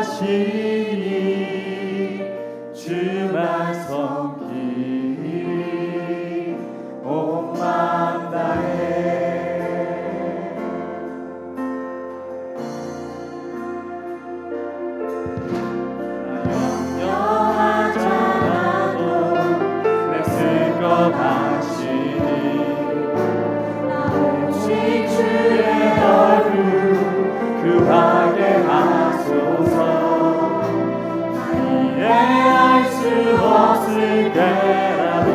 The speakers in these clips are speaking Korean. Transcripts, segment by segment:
하시니 주만 섬기리 온 마음 다해. 염려하잖아도 애쓸 것 하시니 오직 주의 얼굴 그하게 하소서. 이해할 수 없을 때라도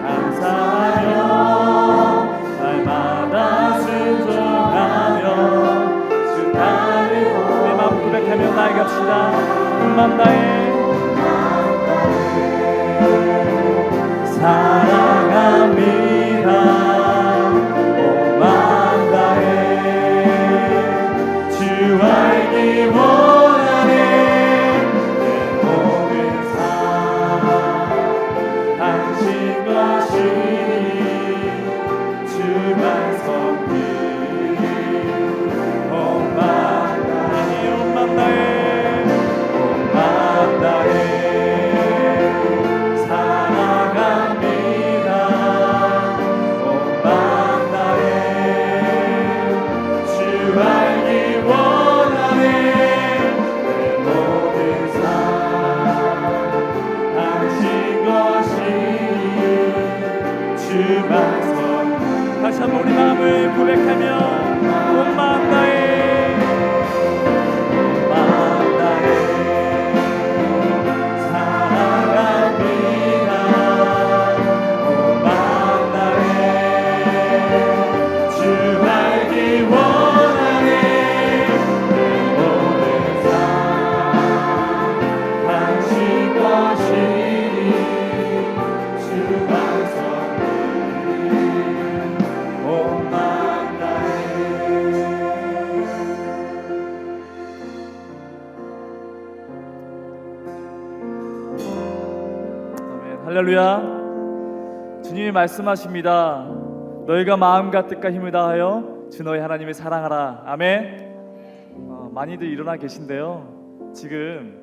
감사하며 날마다 순종하며 주 따르고 내 마음 고백하며 나아갑시다. 온 마음 다해 사랑합니다. 온 마음 다해 주 알기 원하네. 내 모든 삶 당신 것이니 주만 섬기리 온 마음 다해 온 마음 다해 온 마음 다해 사랑합니다. 온 마음 다해 주 알기 원하네. 내 모든 삶 당신 것이니 주만 섬기리. 다시 한번 우리 마음을 고백하며 온 마음 다해 온 마음 다해 사랑합니다. 온 마음 다해 주 알기 원하네. 내 모든 삶 당신 것이니 주만 섬기리 온 마음 다해. 아멘. 할렐루야. 주님이 말씀하십니다. 너희가 마음과 뜻과 힘을 다하여 주 너희 하나님을 사랑하라. 아멘. 많이들 일어나 계신데요. 지금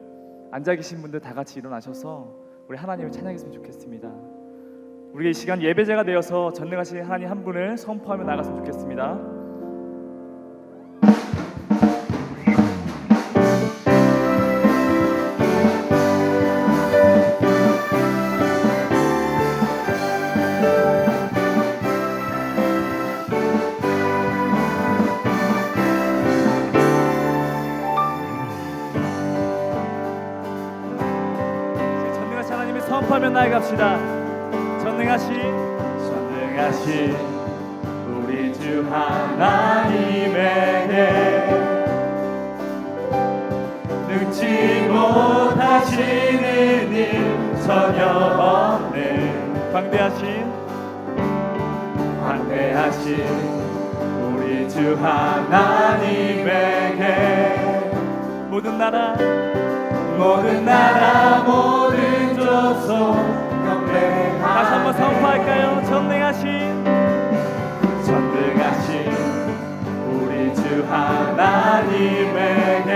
앉아 계신 분들 다 같이 일어나셔서 우리 하나님을 찬양했으면 좋겠습니다. 우리가 이 시간 예배자가 되어서 전능하신 하나님 한 분을 선포하며 나갔으면 좋겠습니다. 전능하신 하나님을 선포하며 나아갑시다. 전능하신 우리 주 하나님에게 능치 못하시는 일 전혀 없네. 광대하신 우리 주 하나님에게 모든 나라 모든 족속 경배하네. 다시 한번 선포할까요? 전능하신 우리 주 하나님에게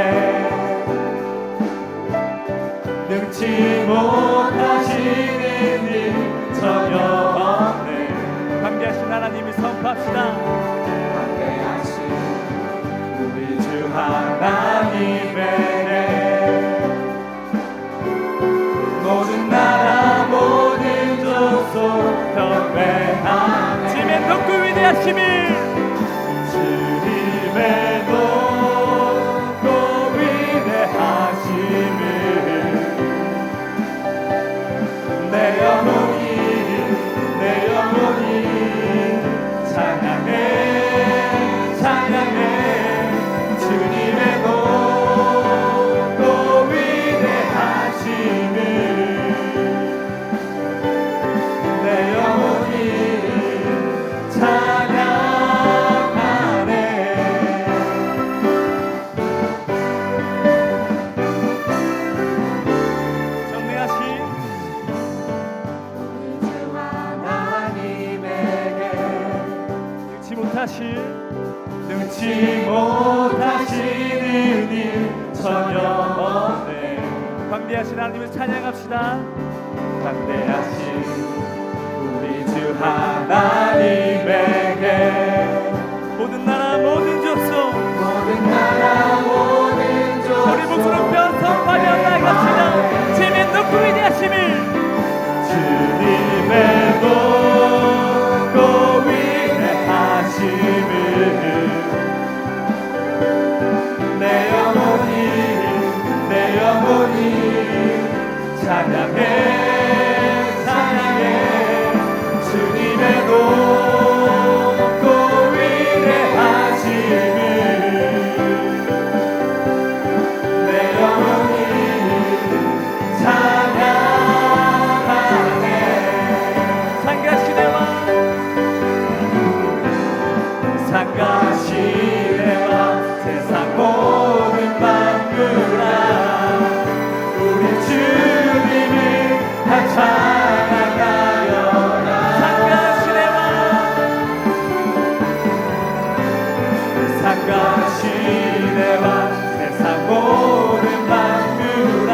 능치 못하시는 일 전혀 없네. 광대하신 하나님이 선포합시다. 광대하신 우리 주 하나님에게 모든 나라 모든 족속 경배하네. 주님의 높고 위대하심이 주님의 높고 위대하심을 내 영혼이 찬양해 주님의 높고 위대하심을 내 영혼이 찬양하네. 전능하신 우리 주 하나님에게 능치 못하신 위대하신 하나님을 찬양합시다. 담대하신 우리 주 하나님에게 모든 나라 모든 족속 모든 나라 모든 족속 우리 목소리로 변성하며 나갑시다. 주님의 높고 위대하심을 주님의 높고 위대하심을 내 영혼이 찬양해 찬양해 주님의 높고 위대하심을 내 영혼이 찬양하네. 상가시대와 세상 모든 만물아 우리 주님을 다 찬양하여라. 상가시대와 세상 모든 만물아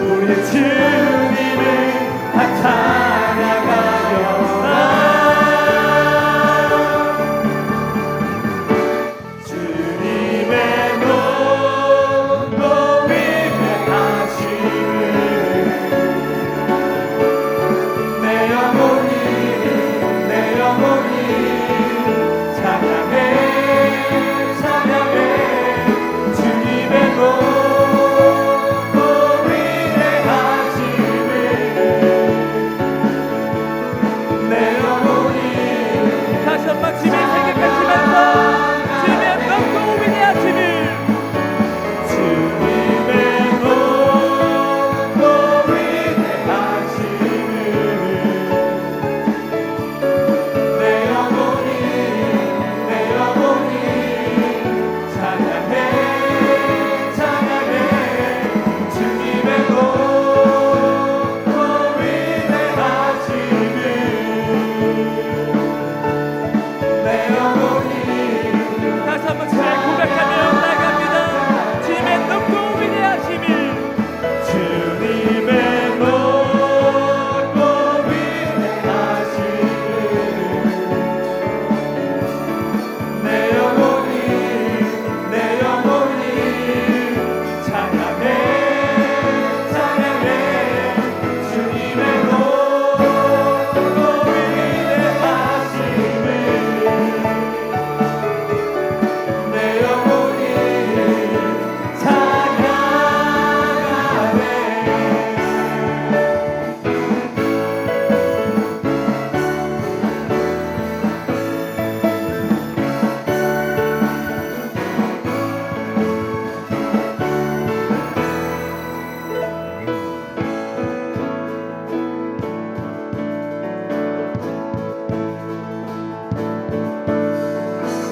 우리 주님을 다 찬양하여라. 주님의 높고 위대하심을 내 영혼이 찬양해 찬양해 주님의 높고 위대하심을 내 영혼이 다시 한번 주님의 생각하시면서 주님의 높고 위대하심을 주님의 높고 위대하심을 내 영혼이 찬양해 찬양해 주님의 높고 위대하심을 내 영혼이 다시 한번 잘 고백하며 나갑니다. 주님의 높고 위대하심을 주님의 높고 위대하심을 내 영혼이 찬양해 찬양해 주님의 높고 위대하심을 내 영혼이 찬양하네.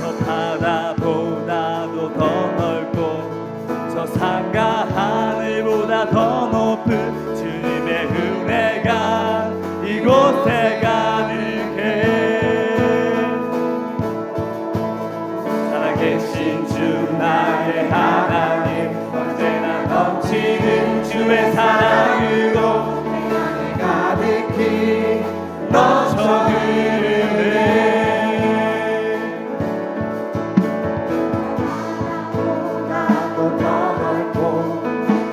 저 바다보다도 더 넓고 저 산과 하늘보다 더 높은 주님의 은혜가 이곳에 가득해. 살아계신 주 나의 하나님 언제나 넘치는 주의 사랑으로 내 안에 가득히 넘쳐 흐르네.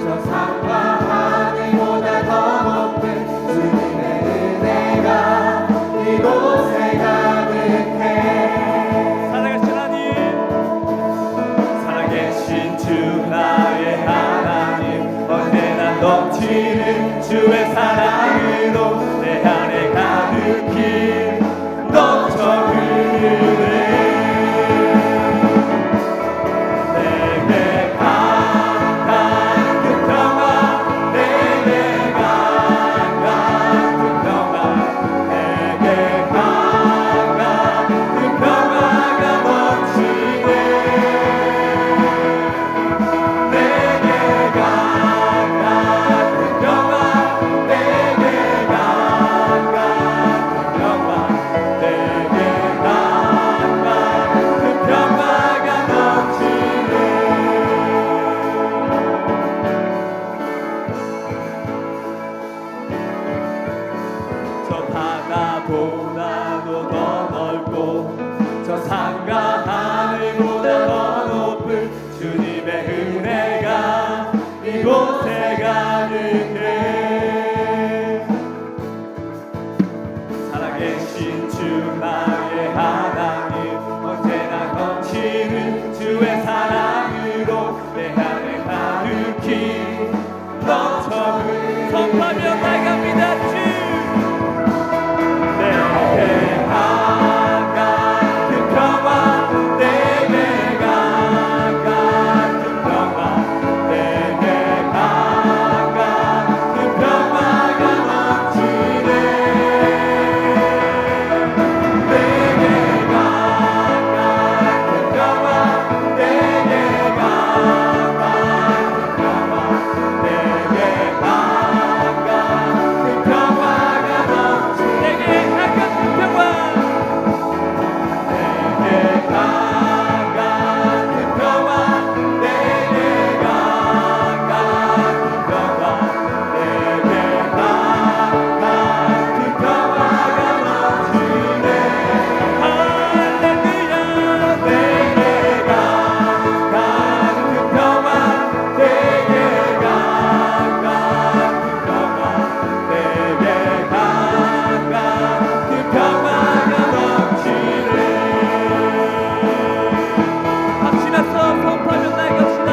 저 산과 하늘보다 더 높은 주님의 은혜가 이곳에 가득해. 살아계신 주 나의 하나님 언제나 넘치는 주의 사랑으로 내 안에 가득히 넘쳐 흐르네. 내게 가까운 평화 내게 가까운 평화 내게 가까운 평화가 넘치네. 내게 가까운 평화 내게 주님의 은혜가 이곳에 가득해. 살아계신 주 나의 하나님, 언제나 넘치는 주의 사랑으로 내 안에 가득히 넘쳐을 선포하며 나갑니다. 주 내게 가까운 평화, 내게 가까운 평화, 내게 가까운 평화가 넘치네. 내게 가까운 평화, 내게 가까운 평화, 내게 가까운 평화가 넘치네. 내게 가까운 평화, 내게 가까운 평화, 내게 가까운 평화, 내게 가까운 평화가 넘치네. 할렐루야. 내게 가까운 평화, 내게 가까운 평화, 내게 가까운 평화가 넘치네. 박수나서 선포하며 나갑시다.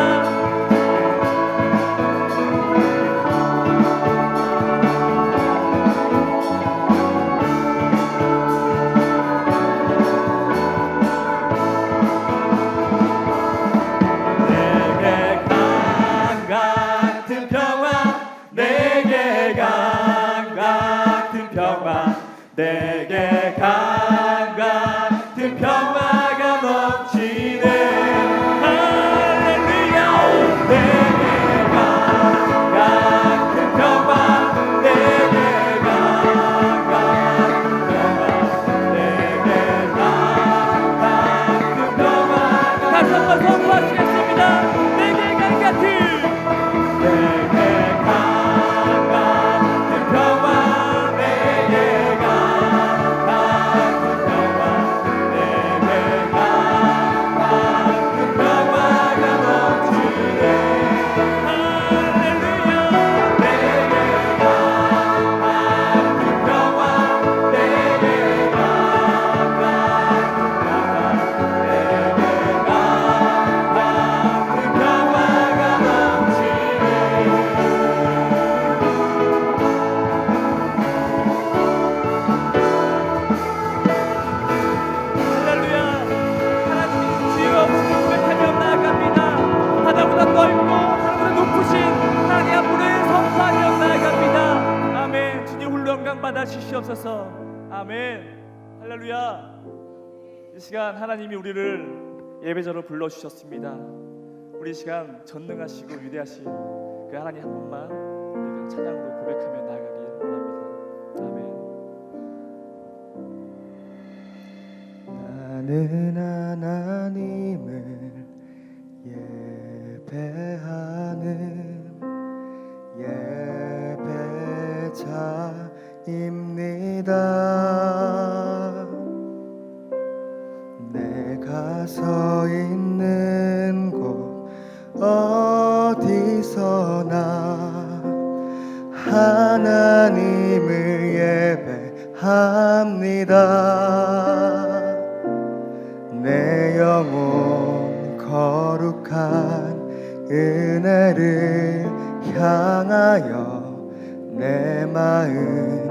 내게 강같은 평화, 내게 강같은 평화, 내게 강같은 평화가 넘치네. 할렐루야. 내게 강같은 평화, 내게 강같은 평화, 내게 강같은 평화. 다시 한번 선포하시겠습니다. 내게 강같은, 내게 강같은 평화, 내게 강같은 평화, 내게 강같은 평화가 넘치네. 할렐루야. 내게 강같은 평화, 내게 강같은 평화, 내게 강같은 평화가 넘치네. 할렐루야. 하나님이 지혜 없이 고백하며 나아갑니다. 바다보다 넓고 하늘보다 높으신 하나님 앞으로 선포하며 나아갑니다. 아멘. 주님 홀로 영광 받아 주시옵소서. 아멘. 할렐루야. 이 시간 하나님이 우리를 예배자로 불러주셨습니다. 우리 이 시간 전능하시고 위대하신 그 하나님 한 분만 우리가 찬양으로 고백하며 나아가길 원합니다. 아멘. 나는 하나님을 예배하는 예배자입니다. 내가 서 있는 곳 어디서나 하나님을 예배합니다. 내 영혼 거룩한 은혜를 향하여 내 마음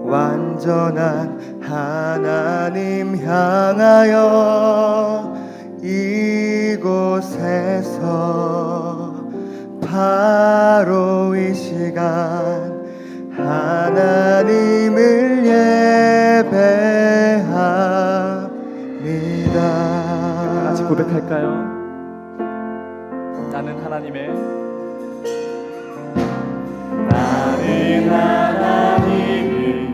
완전한 하나님 향하여 이곳에서 바로 이 시간 하나님을 예배합니다. 같이 고백할까요? 나는 하나님의, 나는 하나님을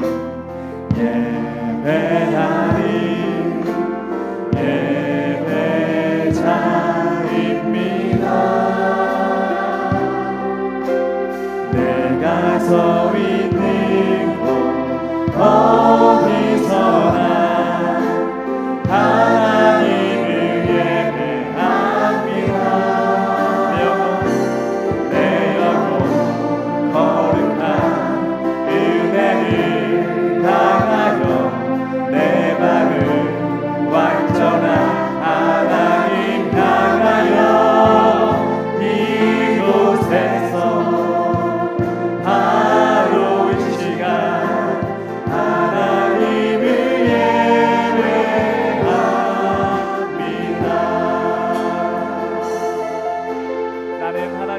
예배하는 예배자입니다. 내가 서 있는 곳 어디서나 하나님을 예배합니다.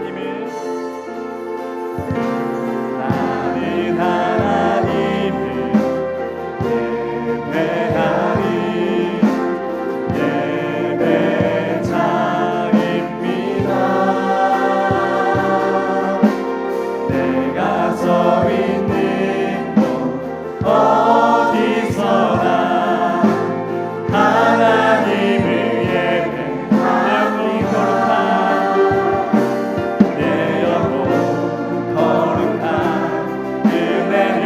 하나님을 나는 하나님을 예배하리 예배자입니다. 내가 서 있는 곳 어디서나 하나님을 예배하리 거룩한 내 영혼 거룩한 은혜를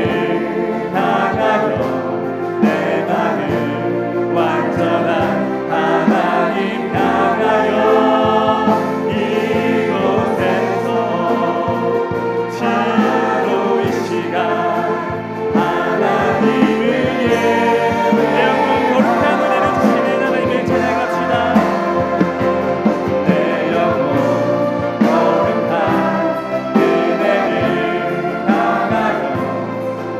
향하여 내 마음 완전한 하나님 향하여 이곳에서 지로 이 시간 하나님을 예배 내 영혼 거룩한 은혜를 주시는 하나님을 찬양합시다. 내 영혼 거룩한 은혜를 향하여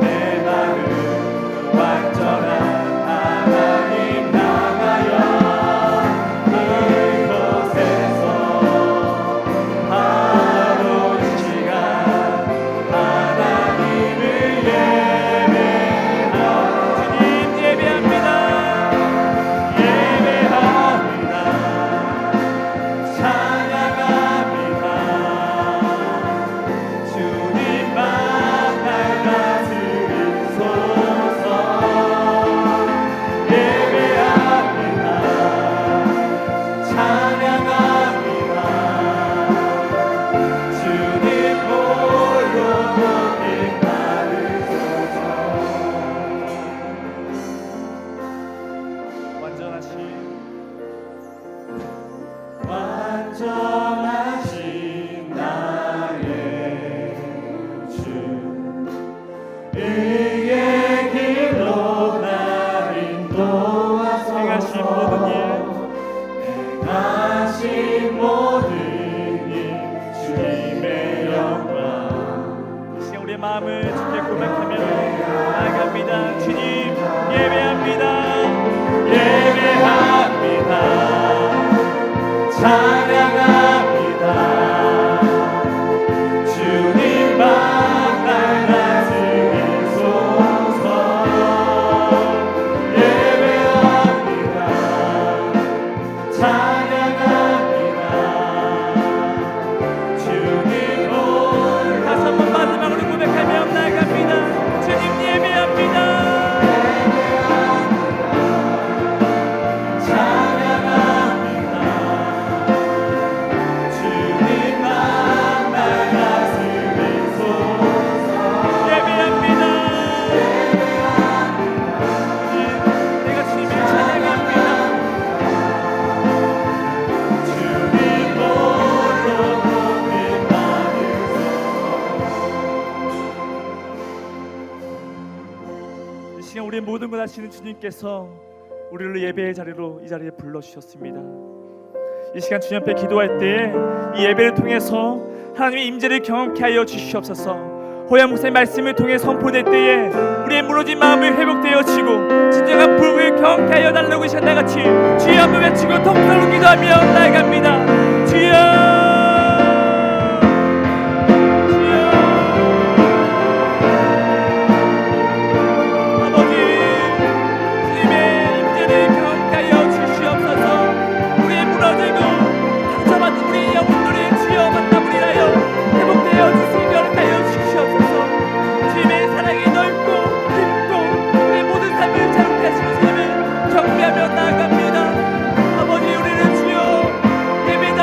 내 마음 완전한 하나님 향하여 이곳에서 바로 이 시간 하나님을 예배하라. 주님 예배합니다. 예배합니다. 찬양합니다. 주님만 날 다스리소서. 예배합니다. 찬양합니다. 주님 홀로 높이 따르소서. 완전하신 나의 주 의의 길로 날 인도하소서. 행하신 모든 일 주님의 영광. 이 시간 우리의 마음을 주께 고백하며 나아갑니다. 주님 예배합니다. 예배합니다. 찬양합니다. 주님만 날 다스리소서. 예배합니다. 찬양합니다. 주님 다시 한번 마지막으로 고백하며 나아갑니다. 주님 예배합니다. 찬양합니다. 주님만 날 다스리소서. 예배합니다. 내가 주님을 찬양합니다. 주님 홀로 높이 받으소서. 이 시간 우리의 모든 것 아시는 주님께서 우리를 예배의 자리로 이 자리에 불러주셨습니다. 이 시간 주님 앞에 기도할 때 이 예배를 통해서 하나님의 임재를 경험케 하여 주시옵소서. 호야 목사의 말씀을 통해 선포될 때에 우리의 무너진 마음이 회복되어지고 진정한 부흥을 경험케 하여 달라고 하신 나같이 주여 한번 외치고 통성으로 기도하며 나아갑니다. 주여 예배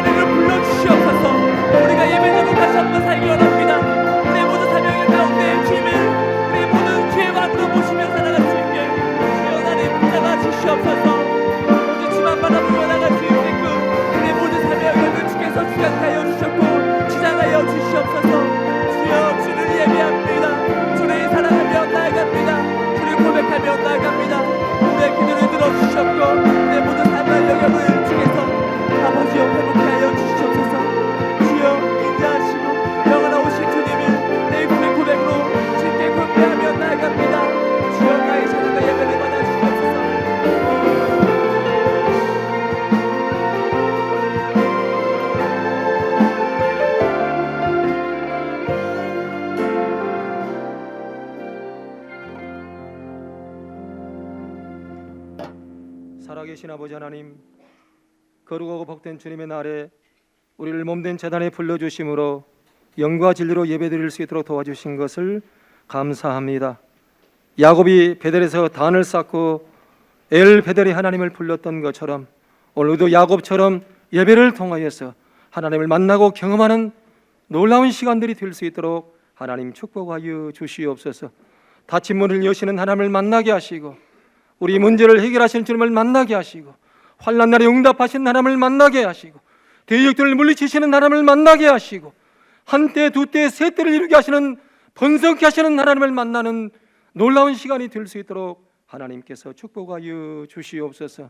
살아계신 아버지 하나님, 거룩하고 복된 주님의 날에 우리를 몸된 제단에 불러주심으로 영과 진리로 예배드릴 수 있도록 도와주신 것을 감사합니다. 야곱이 베델에서 단을 쌓고 엘 베델의 하나님을 불렀던 것처럼 오늘도 야곱처럼 예배를 통하여서 하나님을 만나고 경험하는 놀라운 시간들이 될 수 있도록 하나님 축복하여 주시옵소서. 닫힌 문을 여시는 하나님을 만나게 하시고 우리 문제를 해결하시는 주님을 만나게 하시고 환난 날에 응답하시는 하나님을 만나게 하시고 대적들을 물리치시는 하나님을 만나게 하시고 한때 두때 세때를 이루게 하시는 번성케 하시는 하나님을 만나는 놀라운 시간이 될 수 있도록 하나님께서 축복하여 주시옵소서.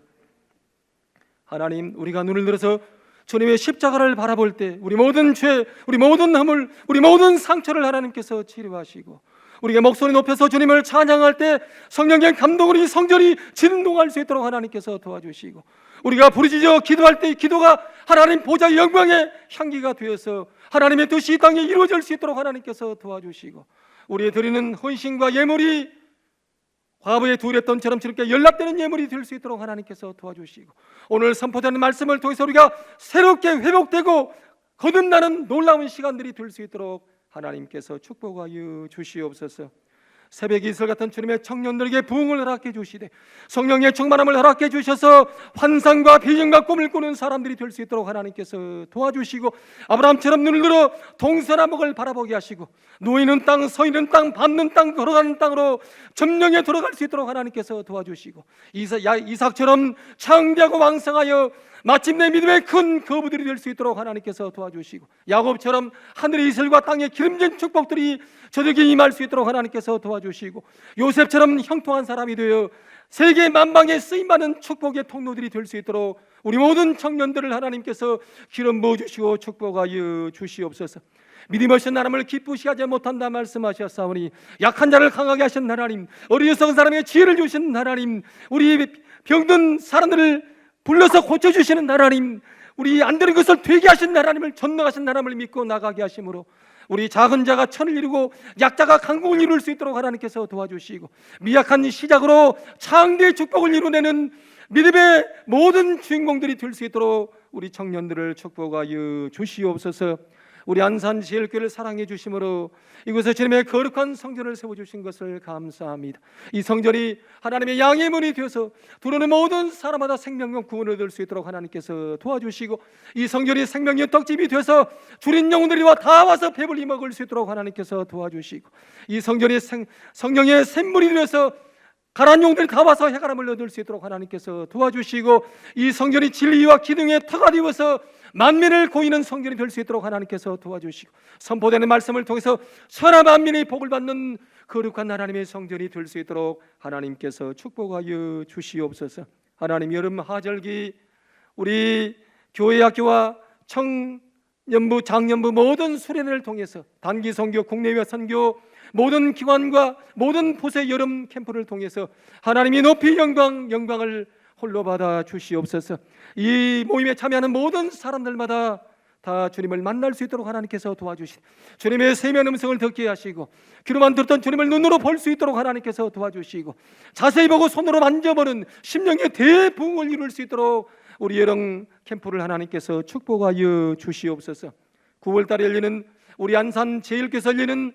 하나님, 우리가 눈을 들어서 주님의 십자가를 바라볼 때 우리 모든 죄, 우리 모든 허물, 우리 모든 상처를 하나님께서 치료하시고 우리가 목소리 높여서 주님을 찬양할 때 성령의 감동으로 이 성전이 진동할 수 있도록 하나님께서 도와주시고 우리가 부르짖어 기도할 때 이 기도가 하나님 보좌의 영광의 향기가 되어서 하나님의 뜻이 이 땅에 이루어질 수 있도록 하나님께서 도와주시고 우리의 드리는 헌신과 예물이 과부의 두렸던처럼 저렇게 연락되는 예물이 될 수 있도록 하나님께서 도와주시고 오늘 선포되는 말씀을 통해서 우리가 새롭게 회복되고 거듭나는 놀라운 시간들이 될 수 있도록 하나님께서 축복하여 주시옵소서. 새벽 이슬 같은 주님의 청년들에게 부흥을 허락해 주시되 성령의 충만함을 허락해 주셔서 환상과 비전과 꿈을 꾸는 사람들이 될 수 있도록 하나님께서 도와주시고 아브라함처럼 눈을 들어 동서남북을 바라보게 하시고 누이는 땅, 서 있는 땅, 밟는 땅, 걸어가는 땅으로 점령에 들어갈 수 있도록 하나님께서 도와주시고 이삭처럼 창대하고 왕성하여 마침내 믿음의 큰 거부들이 될 수 있도록 하나님께서 도와주시고 야곱처럼 하늘의 이슬과 땅의 기름진 축복들이 저에게 임할 수 있도록 하나님께서 도와주시고 요셉처럼 형통한 사람이 되어 세계 만방에 쓰임받는 축복의 통로들이 될 수 있도록 우리 모든 청년들을 하나님께서 기름 부어주시고 축복하여 주시옵소서. 믿음 없인 사람을 기쁘시게 하지 못한다 말씀하셨사오니 약한 자를 강하게 하신 하나님, 어리석은 사람에게 지혜를 주신 하나님, 우리 병든 사람들을 불러서 고쳐주시는 하나님, 우리 안 되는 것을 되게 하신 하나님을 전능하신 하나님을 믿고 나가게 하심으로 우리 작은 자가 천을 이루고 약자가 강국을 이룰 수 있도록 하나님께서 도와주시고 미약한 시작으로 창대의 축복을 이루내는 믿음의 모든 주인공들이 될 수 있도록 우리 청년들을 축복하여 주시옵소서. 우리 안산제일교회를 사랑해 주심으로 이곳에 주님의 거룩한 성전을 세워주신 것을 감사합니다. 이 성전이 하나님의 양의 문이 되어서 들어오는 모든 사람마다 생명과 구원을 얻을 수 있도록 하나님께서 도와주시고 이 성전이 생명의 떡집이 되어서 줄인 영혼들이 다 와서 배불리 먹을 수 있도록 하나님께서 도와주시고 이 성전이 성령의 샘물이 되어서 가라앉은 영들이 다 와서 해가람을 얻을 수 있도록 하나님께서 도와주시고 이 성전이 진리와 기둥의 터가 되어서 만민을 고이는 성전이 될 수 있도록 하나님께서 도와주시고 선포되는 말씀을 통해서 천하 만민이 복을 받는 거룩한 하나님의 성전이 될 수 있도록 하나님께서 축복하여 주시옵소서. 하나님, 여름 하절기 우리 교회 학교와 청년부 장년부 모든 수련회를 통해서 단기 선교, 국내외 선교 모든 기관과 모든 곳의 여름 캠프를 통해서 하나님이 높이 영광을 홀로 받아 주시옵소서. 이 모임에 참여하는 모든 사람들마다 다 주님을 만날 수 있도록 하나님께서 도와주시고 주님의 세미한 음성을 듣게 하시고 귀로만 듣던 주님을 눈으로 볼 수 있도록 하나님께서 도와주시고 자세히 보고 손으로 만져보는 심령의 대부흥을 이룰 수 있도록 우리 여름 캠프를 하나님께서 축복하여 주시옵소서. 9월달에 열리는 우리 안산 제일교회에서 열리는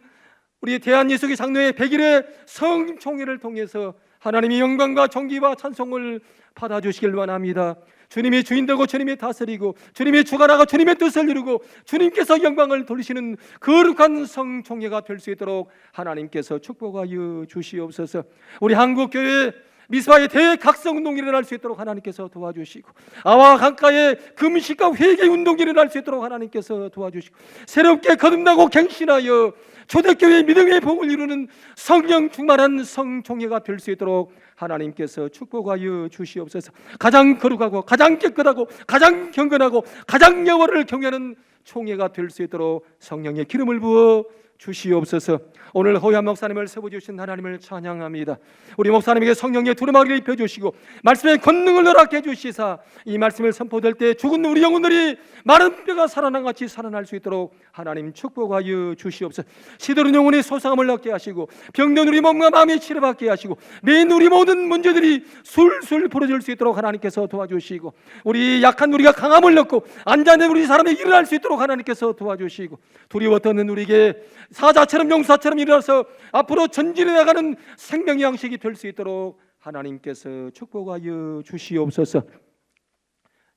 우리 대한예수교 장로회 100일의 성총회를 통해서 하나님의 영광과 존귀와 찬송을 받아주시길 원합니다. 주님이 주인 되고 주님이 다스리고 주님이 주관하고 주님의 뜻을 이루고 주님께서 영광을 돌리시는 거룩한 성총회가 될 수 있도록 하나님께서 축복하여 주시옵소서. 우리 한국교회 미스바의 대각성운동이 일어날 수 있도록 하나님께서 도와주시고 아와 강가의 금식과 회개운동이 일어날 수 있도록 하나님께서 도와주시고 새롭게 거듭나고 갱신하여 초대교회의 믿음의 복을 이루는 성령 충만한 성총회가 될 수 있도록 하나님께서 축복하여 주시옵소서. 가장 거룩하고 가장 깨끗하고 가장 경건하고 가장 여호와를 경외하는 총회가 될 수 있도록 성령의 기름을 부어 주시옵소서. 오늘 허야 목사님을 세워주신 하나님을 찬양합니다. 우리 목사님에게 성령의 두루마기를 입혀주시고 말씀의 권능을 허락해 주시사 이 말씀을 선포될 때 죽은 우리 영혼들이 마른 뼈가 살아난 같이 살아날 수 있도록 하나님 축복하여 주시옵소서. 시들은 영혼이 소상함을 얻게 하시고 병든 우리 몸과 마음이 치료받게 하시고 매인 우리 모든 문제들이 술술 풀어질 수 있도록 하나님께서 도와주시고 우리 약한 우리가 강함을 얻고 앉아있는 우리 사람이 일어날 수 있도록 하나님께서 도와주시고 두려워 떠는 우리에게 사자처럼 용사처럼 일어나서 앞으로 전진해 나가는 생명의 양식이 될 수 있도록 하나님께서 축복하여 주시옵소서.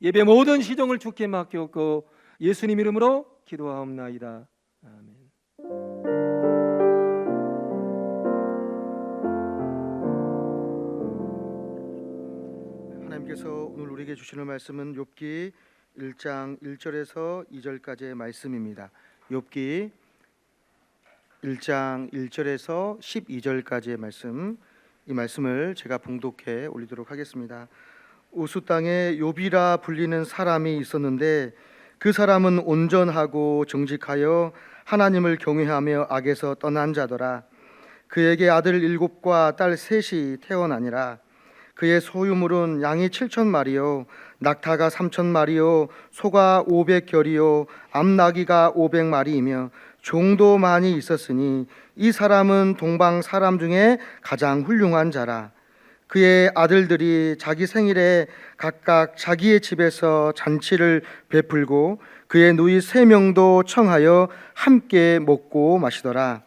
예배 모든 시종을 주께 맡겼고 예수님 이름으로 기도하옵나이다. 아멘. 하나님께서 오늘 우리에게 주시는 말씀은 욥기 1장 1절에서 2절까지의 말씀입니다. 욥기 1장 1절에서 12절까지의 말씀, 이 말씀을 제가 봉독해 올리도록 하겠습니다. 우스 땅에 욥이라 불리는 사람이 있었는데 그 사람은 온전하고 정직하여 하나님을 경외하며 악에서 떠난 자더라. 그에게 아들 7과 딸 3이 태어나니라. 그의 소유물은 양이 7,000마리요 낙타가 3,000마리요 소가 500결이요 암나귀가 500마리이며 종도 많이 있었으니 이 사람은 동방 사람 중에 가장 훌륭한 자라. 그의 아들들이 자기 생일에 각각 자기의 집에서 잔치를 베풀고 그의 누이 3명도 청하여 함께 먹고 마시더라.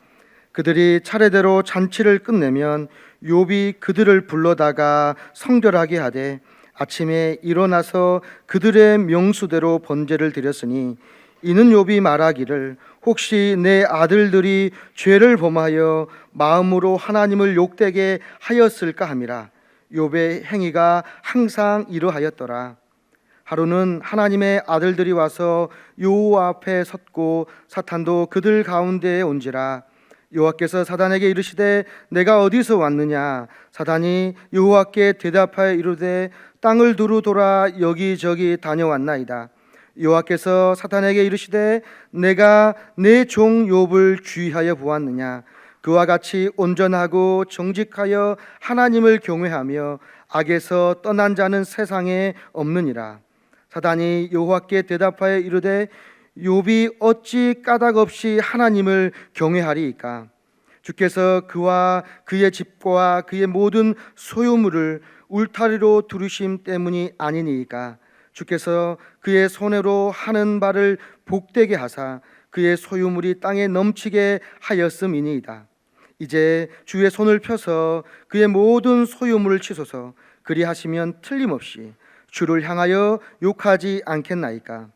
그들이 차례대로 잔치를 끝내면 욥이 그들을 불러다가 성결하게 하되 아침에 일어나서 그들의 명수대로 번제를 드렸으니 이는 욥이 말하기를 혹시 내 아들들이 죄를 범하여 마음으로 하나님을 욕되게 하였을까 함이라. 욥의 행위가 항상 이러하였더라. 하루는 하나님의 아들들이 와서 여호와 앞에 섰고 사탄도 그들 가운데에 온지라. 여호와께서 사단에게 이르시되 내가 어디서 왔느냐. 사단이 여호와께 대답하여 이르되 땅을 두루 돌아 여기저기 다녀왔나이다. 여호와께서 사탄에게 이르시되 내가 내 종 욥을 주의하여 보았느냐. 그와 같이 온전하고 정직하여 하나님을 경외하며 악에서 떠난 자는 세상에 없느니라. 사단이 여호와께 대답하여 이르되 욥이 어찌 까닭 없이 하나님을 경외하리이까. 주께서 그와 그의 집과 그의 모든 소유물을 울타리로 두르심 때문이 아니니이까. 주께서 그의 손으로 하는 바를 복되게 하사 그의 소유물이 땅에 넘치게 하였음이니이다. 이제 주의 손을 펴서 그의 모든 소유물을 치소서. 그리하시면 틀림없이 주를 향하여 욕하지 않겠나이까.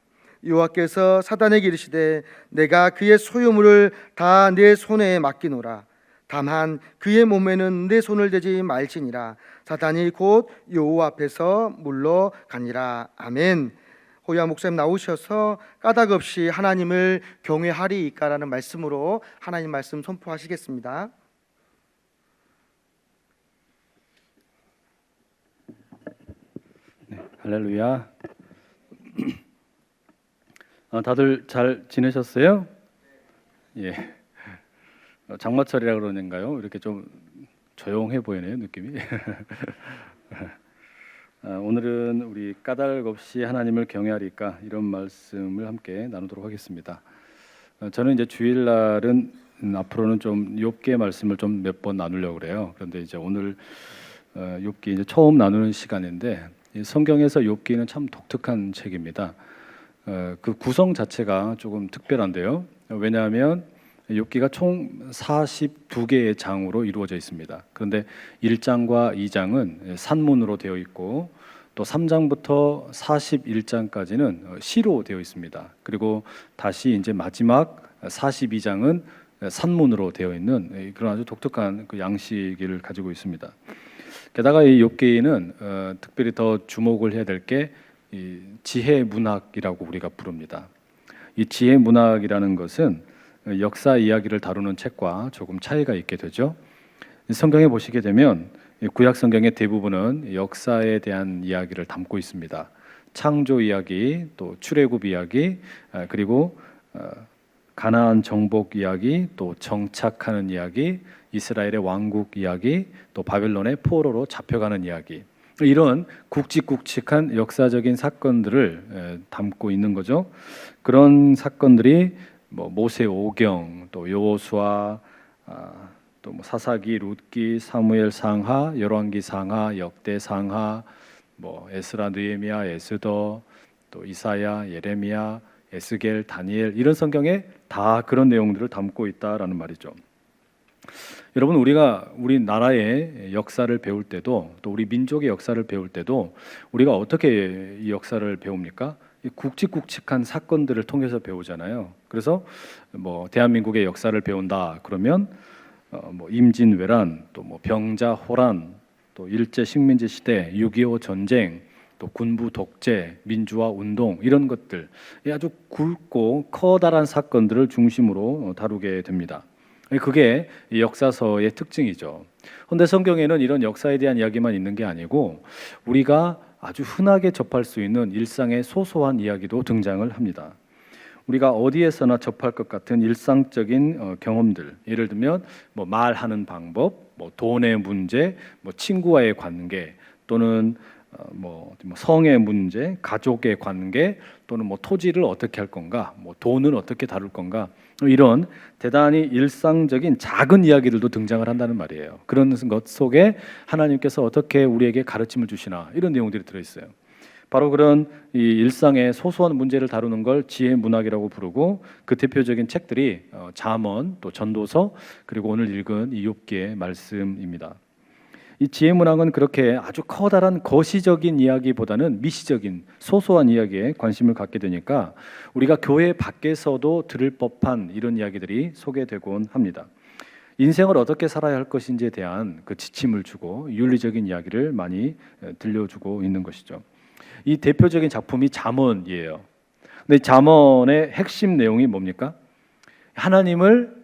여호와께서 사단에게 이르시되 내가 그의 소유물을 다 내 손에 맡기노라. 다만 그의 몸에는 내 손을 대지 말지니라. 사단이 곧 여호와 앞에서 물러가니라. 아멘. 호야 목사님 나오셔서 까닭 없이 하나님을 경외하리이까라는 말씀으로 하나님 말씀 선포하시겠습니다. 네, 할렐루야. 다들 잘 지내셨어요? 예. 장마철이라 그러는가요? 이렇게 좀 조용해 보이네요, 느낌이. 오늘은 우리 까닭 없이 하나님을 경외하리까 이런 말씀을 함께 나누도록 하겠습니다. 저는 이제 주일날은 앞으로는 좀 욥기의 말씀을 좀 몇 번 나누려고 그래요. 그런데 이제 오늘 욥기 이제 처음 나누는 시간인데 이 성경에서 욥기는 참 독특한 책입니다. 그 구성 자체가 조금 특별한데요. 왜냐하면 욥기가 총 42개의 장으로 이루어져 있습니다. 그런데 1장과 2장은 산문으로 되어 있고 또 3장부터 41장까지는 시로 되어 있습니다. 그리고 다시 이제 마지막 42장은 산문으로 되어 있는 그런 아주 독특한 그 양식을 가지고 있습니다. 게다가 이 욥기는 특별히 더 주목을 해야 될 게 이 지혜 문학이라고 우리가 부릅니다. 이 지혜 문학이라는 것은 역사 이야기를 다루는 책과 조금 차이가 있게 되죠. 성경에 보시게 되면 구약 성경의 대부분은 역사에 대한 이야기를 담고 있습니다. 창조 이야기, 또 출애굽 이야기, 그리고 가나안 정복 이야기, 또 정착하는 이야기, 이스라엘의 왕국 이야기, 또 바벨론의 포로로 잡혀가는 이야기, 이런 굵직굵직한 역사적인 사건들을 담고 있는 거죠. 그런 사건들이 뭐 모세 오경, 또 여호수아, 또 뭐 사사기, 룻기, 사무엘 상하, 열왕기 상하, 역대 상하, 뭐 에스라, 느헤미야, 에스더, 또 이사야, 예레미야, 에스겔, 다니엘, 이런 성경에 다 그런 내용들을 담고 있다라는 말이죠. 여러분, 우리가 우리 나라의 역사를 배울 때도, 또 우리 민족의 역사를 배울 때도 우리가 어떻게 이 역사를 배웁니까? 이 굵직굵직한 사건들을 통해서 배우잖아요. 그래서 뭐 대한민국의 역사를 배운다 그러면 뭐 임진왜란, 또 뭐 병자 호란, 또 일제 식민지 시대, 6.25 전쟁, 또 군부 독재, 민주화 운동, 이런 것들, 아주 굵고 커다란 사건들을 중심으로 다루게 됩니다. 그게 이 역사서의 특징이죠. 그런데 성경에는 이런 역사에 대한 이야기만 있는 게 아니고 우리가 아주 흔하게 접할 수 있는 일상의 소소한 이야기도 등장을 합니다. 우리가 어디에서나 접할 것 같은 일상적인 경험들, 예를 들면 뭐 말하는 방법, 뭐 돈의 문제, 뭐 친구와의 관계, 또는 뭐 성의 문제, 가족의 관계, 또는 뭐 토지를 어떻게 할 건가, 뭐 돈은 어떻게 다룰 건가, 이런 대단히 일상적인 작은 이야기들도 등장을 한다는 말이에요. 그런 것 속에 하나님께서 어떻게 우리에게 가르침을 주시나, 이런 내용들이 들어있어요. 바로 그런 이 일상의 소소한 문제를 다루는 걸 지혜 문학이라고 부르고, 그 대표적인 책들이 잠언, 또 전도서, 그리고 오늘 읽은 이 욥기의 말씀입니다. 이 지혜 문학은 그렇게 아주 커다란 거시적인 이야기보다는 미시적인 소소한 이야기에 관심을 갖게 되니까 우리가 교회 밖에서도 들을 법한 이런 이야기들이 소개되곤 합니다. 인생을 어떻게 살아야 할 것인지에 대한 그 지침을 주고 윤리적인 이야기를 많이 들려주고 있는 것이죠. 이 대표적인 작품이 잠언이에요. 근데 잠언의 핵심 내용이 뭡니까? 하나님을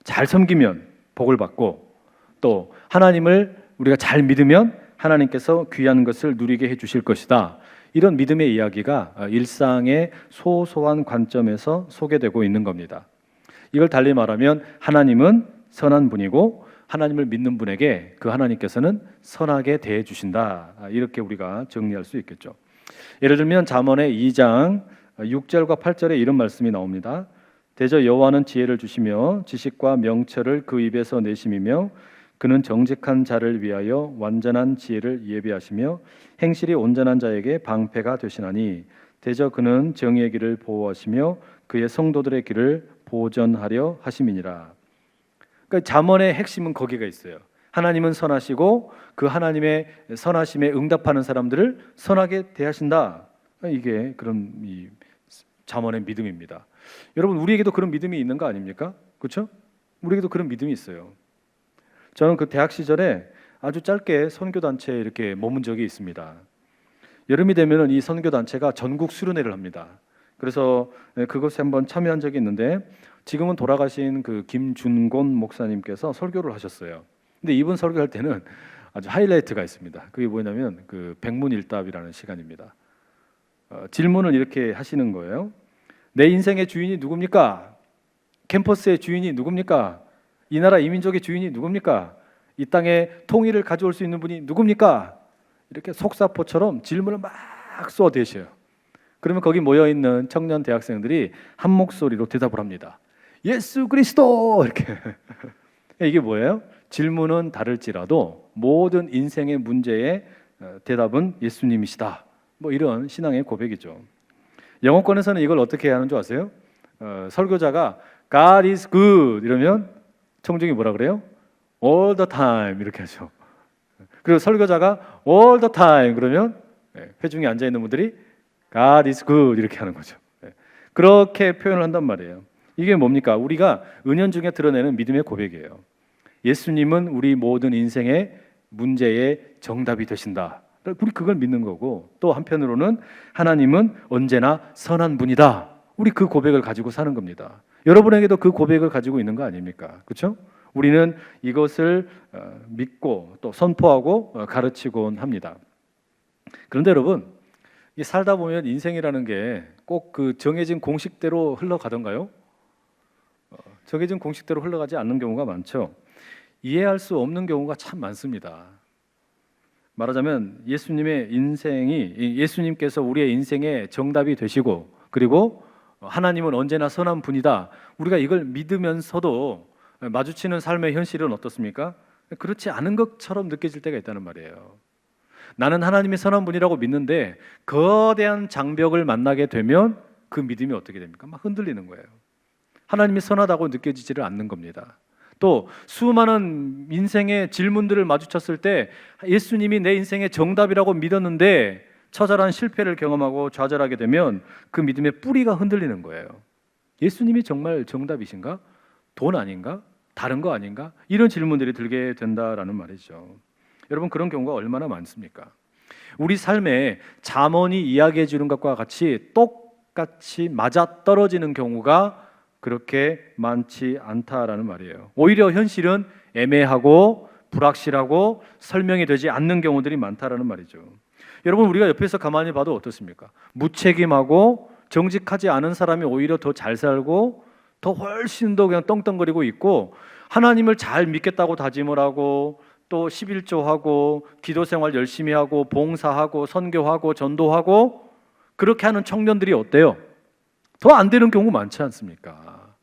잘 섬기면 복을 받고, 또 하나님을 우리가 잘 믿으면 하나님께서 귀한 것을 누리게 해주실 것이다. 이런 믿음의 이야기가 일상의 소소한 관점에서 소개되고 있는 겁니다. 이걸 달리 말하면 하나님은 선한 분이고 하나님을 믿는 분에게 그 하나님께서는 선하게 대해 주신다. 이렇게 우리가 정리할 수 있겠죠. 예를 들면 잠언의 2장 6절과 8절에 이런 말씀이 나옵니다. 대저 여호와는 지혜를 주시며 지식과 명철을 그 입에서 내심이며 그는 정직한 자를 위하여 완전한 지혜를 예비하시며 행실이 온전한 자에게 방패가 되시나니 대저 그는 정의의 길을 보호하시며 그의 성도들의 길을 보전하려 하심이니라. 그러니까 잠언의 핵심은 거기가 있어요. 하나님은 선하시고 그 하나님의 선하심에 응답하는 사람들을 선하게 대하신다. 이게 그런 이 잠언의 믿음입니다. 여러분, 우리에게도 그런 믿음이 있는 거 아닙니까? 그렇죠? 우리에게도 그런 믿음이 있어요. 저는 그 대학 시절에 아주 짧게 선교단체에 이렇게 머문 적이 있습니다. 여름이 되면 이 선교단체가 전국 수련회를 합니다. 그래서 그것에 한번 참여한 적이 있는데, 지금은 돌아가신 그 김준곤 목사님께서 설교를 하셨어요. 근데 이분 설교할 때는 아주 하이라이트가 있습니다. 그게 뭐냐면 그 백문일답이라는 시간입니다. 질문을 이렇게 하시는 거예요. 내 인생의 주인이 누굽니까? 캠퍼스의 주인이 누굽니까? 이 나라 이민족의 주인이 누굽니까? 이 땅에 통일을 가져올 수 있는 분이 누굽니까? 이렇게 속사포처럼 질문을 막 쏘아대셔요. 그러면 거기 모여있는 청년 대학생들이 한 목소리로 대답을 합니다. 예수 그리스도! 이렇게. 이게 뭐예요? 질문은 다를지라도 모든 인생의 문제의 대답은 예수님이시다. 뭐 이런 신앙의 고백이죠. 영어권에서는 이걸 어떻게 하는 줄 아세요? 설교자가 God is good 이러면 청중이 뭐라 그래요? All the time 이렇게 하죠. 그리고 설교자가 All the time 그러면 회중에 앉아 있는 분들이 God is good 이렇게 하는 거죠. 그렇게 표현을 한단 말이에요. 이게 뭡니까? 우리가 은연중에 드러내는 믿음의 고백이에요. 예수님은 우리 모든 인생의 문제의 정답이 되신다. 우리 그걸 믿는 거고, 또 한편으로는 하나님은 언제나 선한 분이다. 우리 그 고백을 가지고 사는 겁니다. 여러분에게도 그 고백을 가지고 있는 거 아닙니까? 그렇죠? 우리는 이것을 믿고 또 선포하고 가르치곤 합니다. 그런데 여러분, 이 살다 보면 인생이라는 게 꼭 그 정해진 공식대로 흘러가던가요? 정해진 공식대로 흘러가지 않는 경우가 많죠. 이해할 수 없는 경우가 참 많습니다. 말하자면 예수님께서 우리의 인생의 정답이 되시고, 그리고 하나님은 언제나 선한 분이다, 우리가 이걸 믿으면서도 마주치는 삶의 현실은 어떻습니까? 그렇지 않은 것처럼 느껴질 때가 있다는 말이에요. 나는 하나님이 선한 분이라고 믿는데 거대한 장벽을 만나게 되면 그 믿음이 어떻게 됩니까? 막 흔들리는 거예요. 하나님이 선하다고 느껴지지를 않는 겁니다. 또 수많은 인생의 질문들을 마주쳤을 때 예수님이 내 인생의 정답이라고 믿었는데 처절한 실패를 경험하고 좌절하게 되면 그 믿음의 뿌리가 흔들리는 거예요. 예수님이 정말 정답이신가? 돈 아닌가? 다른 거 아닌가? 이런 질문들이 들게 된다라는 말이죠. 여러분, 그런 경우가 얼마나 많습니까? 우리 삶에 잠언이 이야기해 주는 것과 같이 똑같이 맞아떨어지는 경우가 그렇게 많지 않다라는 말이에요. 오히려 현실은 애매하고 불확실하고 설명이 되지 않는 경우들이 많다라는 말이죠. 여러분, 우리가 옆에서 가만히 봐도 어떻습니까? 무책임하고 정직하지 않은 사람이 오히려 더 잘 살고 더 훨씬 더 그냥 떵떵거리고 있고, 하나님을 잘 믿겠다고 다짐을 하고 또 11조하고 기도 생활 열심히 하고 봉사하고 선교하고 전도하고 그렇게 하는 청년들이 어때요? 더 안 되는 경우 많지 않습니까?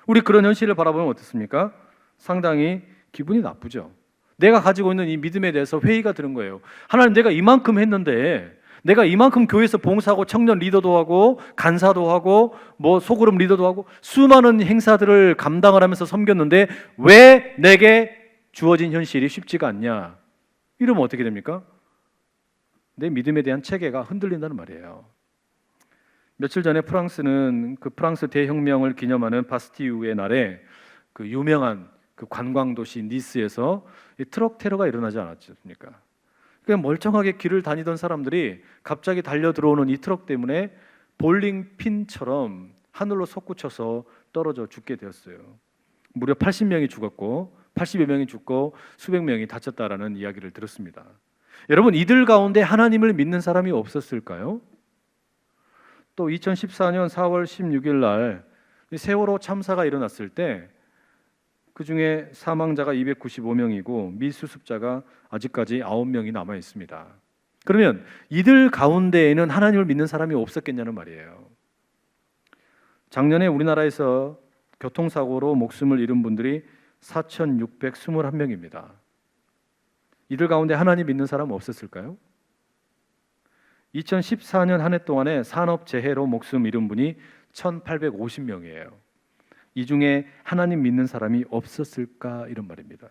우리 그런 현실을 바라보면 어떻습니까? 상당히 기분이 나쁘죠. 내가 가지고 있는 이 믿음에 대해서 회의가 드는 거예요. 하나님, 내가 이만큼 했는데, 내가 이만큼 교회에서 봉사하고 청년 리더도 하고 간사도 하고 뭐 소그룹 리더도 하고 수많은 행사들을 감당을 하면서 섬겼는데 왜 내게 주어진 현실이 쉽지가 않냐? 이러면 어떻게 됩니까? 내 믿음에 대한 체계가 흔들린다는 말이에요. 며칠 전에 프랑스는 그 프랑스 대혁명을 기념하는 바스티유의 날에 그 유명한 그 관광 도시 니스에서 이 트럭 테러가 일어나지 않았습니까? 그냥 멀쩡하게 길을 다니던 사람들이 갑자기 달려 들어오는 이 트럭 때문에 볼링 핀처럼 하늘로 솟구쳐서 떨어져 죽게 되었어요. 무려 80명이 죽었고 80여 명이 죽고 수백 명이 다쳤다라는 이야기를 들었습니다. 여러분, 이들 가운데 하나님을 믿는 사람이 없었을까요? 또 2014년 4월 16일 날 세월호 참사가 일어났을 때 그 중에 사망자가 295명이고 미수습자가 아직까지 9명이 남아 있습니다. 그러면 이들 가운데에는 하나님을 믿는 사람이 없었겠냐는 말이에요. 작년에 우리나라에서 교통사고로 목숨을 잃은 분들이 4,621명입니다. 이들 가운데 하나님 믿는 사람 없었을까요? 2014년 한 해 동안에 산업재해로 목숨 잃은 분이 1,850명이에요. 이 중에 하나님 믿는 사람이 없었을까, 이런 말입니다.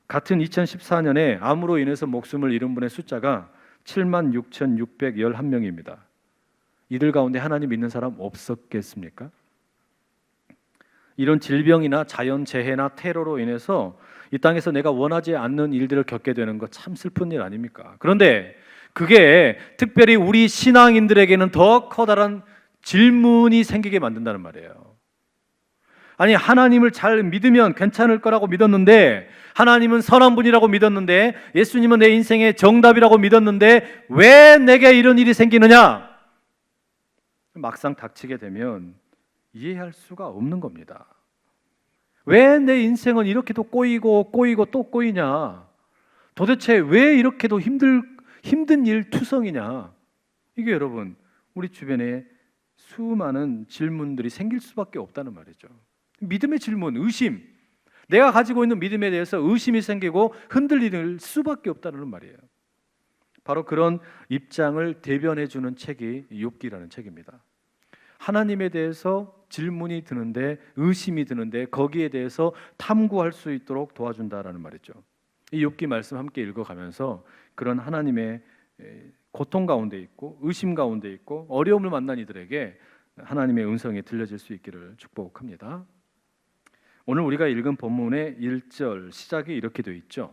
같은 2014년에 암으로 인해서 목숨을 잃은 분의 숫자가 76,611명입니다. 이들 가운데 하나님 믿는 사람 없었겠습니까? 이런 질병이나 자연재해나 테러로 인해서 이 땅에서 내가 원하지 않는 일들을 겪게 되는 거 참 슬픈 일 아닙니까? 그런데 그게 특별히 우리 신앙인들에게는 더 커다란 질문이 생기게 만든다는 말이에요. 아니, 하나님을 잘 믿으면 괜찮을 거라고 믿었는데, 하나님은 선한 분이라고 믿었는데, 예수님은 내 인생의 정답이라고 믿었는데 왜 내게 이런 일이 생기느냐? 막상 닥치게 되면 이해할 수가 없는 겁니다. 왜 내 인생은 이렇게도 꼬이고 또 꼬이냐? 도대체 왜 이렇게도 힘든 일 투성이냐? 이게 여러분, 우리 주변에 수많은 질문들이 생길 수밖에 없다는 말이죠. 믿음의 질문, 의심, 내가 가지고 있는 믿음에 대해서 의심이 생기고 흔들릴 수밖에 없다는 말이에요. 바로 그런 입장을 대변해 주는 책이 욥기라는 책입니다. 하나님에 대해서 질문이 드는데, 의심이 드는데 거기에 대해서 탐구할 수 있도록 도와준다라는 말이죠. 이 욥기 말씀 함께 읽어가면서 그런 하나님의 고통 가운데 있고 의심 가운데 있고 어려움을 만난 이들에게 하나님의 음성이 들려질 수 있기를 축복합니다. 오늘 우리가 읽은 본문의 1절 시작이 이렇게 되어 있죠.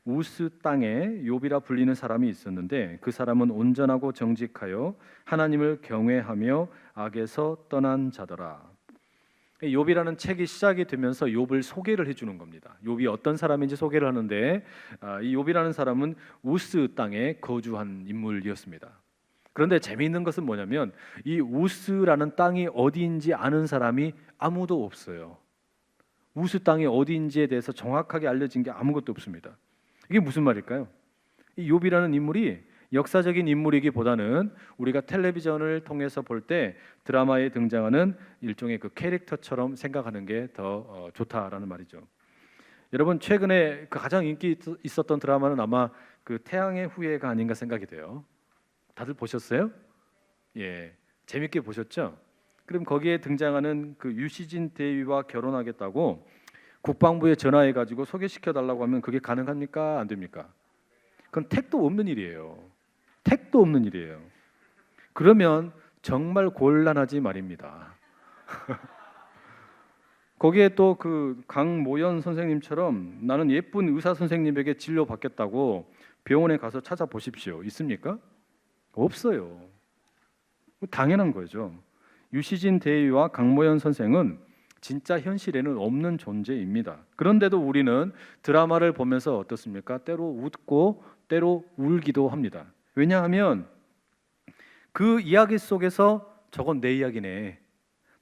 우스 땅에 욥이라 불리는 사람이 있었는데 그 사람은 온전하고 정직하여 하나님을 경외하며 악에서 떠난 자더라. 욥이라는 책이 시작이 되면서 욥을 소개를 해주는 겁니다. 욥이 어떤 사람인지 소개를 하는데 이 욥이라는 사람은 우스 땅에 거주한 인물이었습니다. 그런데 재미있는 것은 뭐냐면 이 우스라는 땅이 어디인지 아는 사람이 아무도 없어요. 우스 땅이 어디인지에 대해서 정확하게 알려진 게 아무것도 없습니다. 이게 무슨 말일까요? 이 욥이라는 인물이 역사적인 인물이기보다는 우리가 텔레비전을 통해서 볼 때 드라마에 등장하는 일종의 그 캐릭터처럼 생각하는 게 더 좋다라는 말이죠. 여러분 최근에 그 가장 인기 있었던 드라마는 아마 그 태양의 후예가 아닌가 생각이 돼요. 다들 보셨어요? 예, 재밌게 보셨죠? 그럼 거기에 등장하는 그 유시진 대위와 결혼하겠다고 국방부에 전화해 가지고 소개시켜 달라고 하면 그게 가능합니까? 안 됩니까? 그건 택도 없는 일이에요. 택도 없는 일이에요. 그러면 정말 곤란하지 말입니다. 거기에 또 그 강모연 선생님처럼 나는 예쁜 의사 선생님에게 진료 받겠다고 병원에 가서 찾아보십시오. 있습니까? 없어요. 당연한 거죠. 유시진 대위와 강모연 선생은 진짜 현실에는 없는 존재입니다. 그런데도 우리는 드라마를 보면서 어떻습니까? 때로 웃고 때로 울기도 합니다. 왜냐하면 그 이야기 속에서 저건 내 이야기네,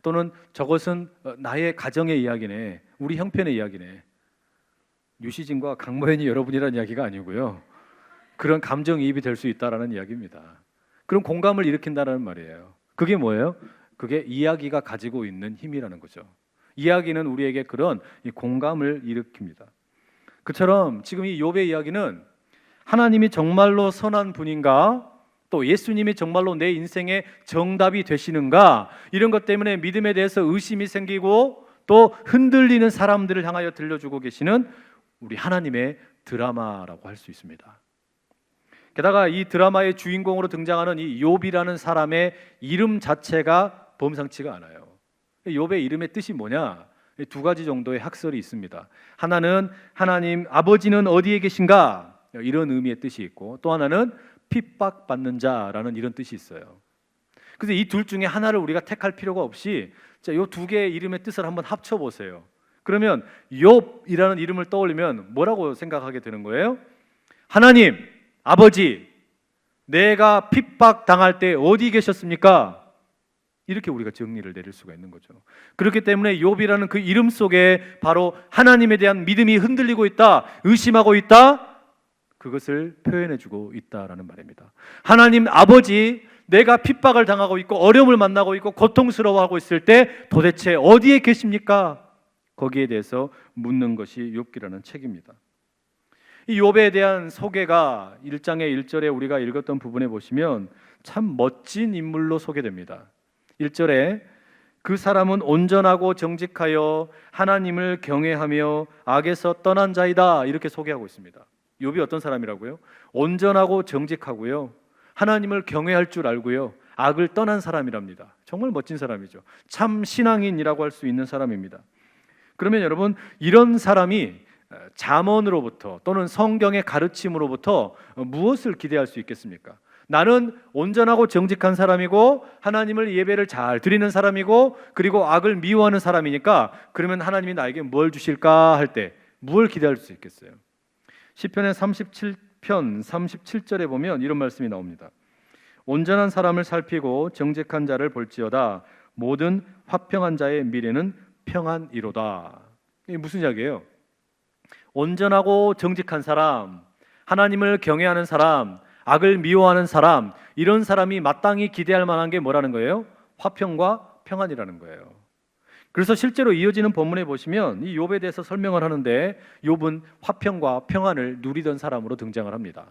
또는 저것은 나의 가정의 이야기네, 우리 형편의 이야기네. 유시진과 강모연이 여러분이라는 이야기가 아니고요. 그런 감정이입이 될 수 있다라는 이야기입니다. 그런 공감을 일으킨다는 말이에요. 그게 뭐예요? 그게 이야기가 가지고 있는 힘이라는 거죠. 이야기는 우리에게 그런 이 공감을 일으킵니다. 그처럼 지금 이 욥의 이야기는 하나님이 정말로 선한 분인가, 또 예수님이 정말로 내 인생의 정답이 되시는가, 이런 것 때문에 믿음에 대해서 의심이 생기고 또 흔들리는 사람들을 향하여 들려주고 계시는 우리 하나님의 드라마라고 할 수 있습니다. 게다가 이 드라마의 주인공으로 등장하는 이 욥이라는 사람의 이름 자체가 범상치가 않아요. 욥의 이름의 뜻이 뭐냐? 두 가지 정도의 학설이 있습니다. 하나는 하나님 아버지는 어디에 계신가? 이런 의미의 뜻이 있고, 또 하나는 핍박받는 자라는 이런 뜻이 있어요. 그래서 이 둘 중에 하나를 우리가 택할 필요가 없이 이 두 개의 이름의 뜻을 한번 합쳐보세요. 그러면 욥이라는 이름을 떠올리면 뭐라고 생각하게 되는 거예요? 하나님 아버지, 내가 핍박당할 때 어디 계셨습니까? 이렇게 우리가 정리를 내릴 수가 있는 거죠. 그렇기 때문에 욥이라는 그 이름 속에 바로 하나님에 대한 믿음이 흔들리고 있다, 의심하고 있다, 그것을 표현해주고 있다라는 말입니다. 하나님 아버지, 내가 핍박을 당하고 있고 어려움을 만나고 있고 고통스러워하고 있을 때 도대체 어디에 계십니까? 거기에 대해서 묻는 것이 욥기라는 책입니다. 이 욥에 대한 소개가 1장의 1절에 우리가 읽었던 부분에 보시면 참 멋진 인물로 소개됩니다. 1절에 그 사람은 온전하고 정직하여 하나님을 경외하며 악에서 떠난 자이다, 이렇게 소개하고 있습니다. 욥이 어떤 사람이라고요? 온전하고 정직하고요, 하나님을 경외할 줄 알고요, 악을 떠난 사람이랍니다. 정말 멋진 사람이죠. 참 신앙인이라고 할 수 있는 사람입니다. 그러면 여러분, 이런 사람이 잠언으로부터 또는 성경의 가르침으로부터 무엇을 기대할 수 있겠습니까? 나는 온전하고 정직한 사람이고 하나님을 예배를 잘 드리는 사람이고 그리고 악을 미워하는 사람이니까 그러면 하나님이 나에게 뭘 주실까 할 때 뭘 기대할 수 있겠어요? 시편의 37편 37절에 보면 이런 말씀이 나옵니다. 온전한 사람을 살피고 정직한 자를 볼지어다 모든 화평한 자의 미래는 평안이로다. 이게 무슨 이야기예요? 온전하고 정직한 사람, 하나님을 경외하는 사람, 악을 미워하는 사람, 이런 사람이 마땅히 기대할 만한 게 뭐라는 거예요? 화평과 평안이라는 거예요. 그래서 실제로 이어지는 본문에 보시면 이 욥에 대해서 설명을 하는데 욥은 화평과 평안을 누리던 사람으로 등장을 합니다.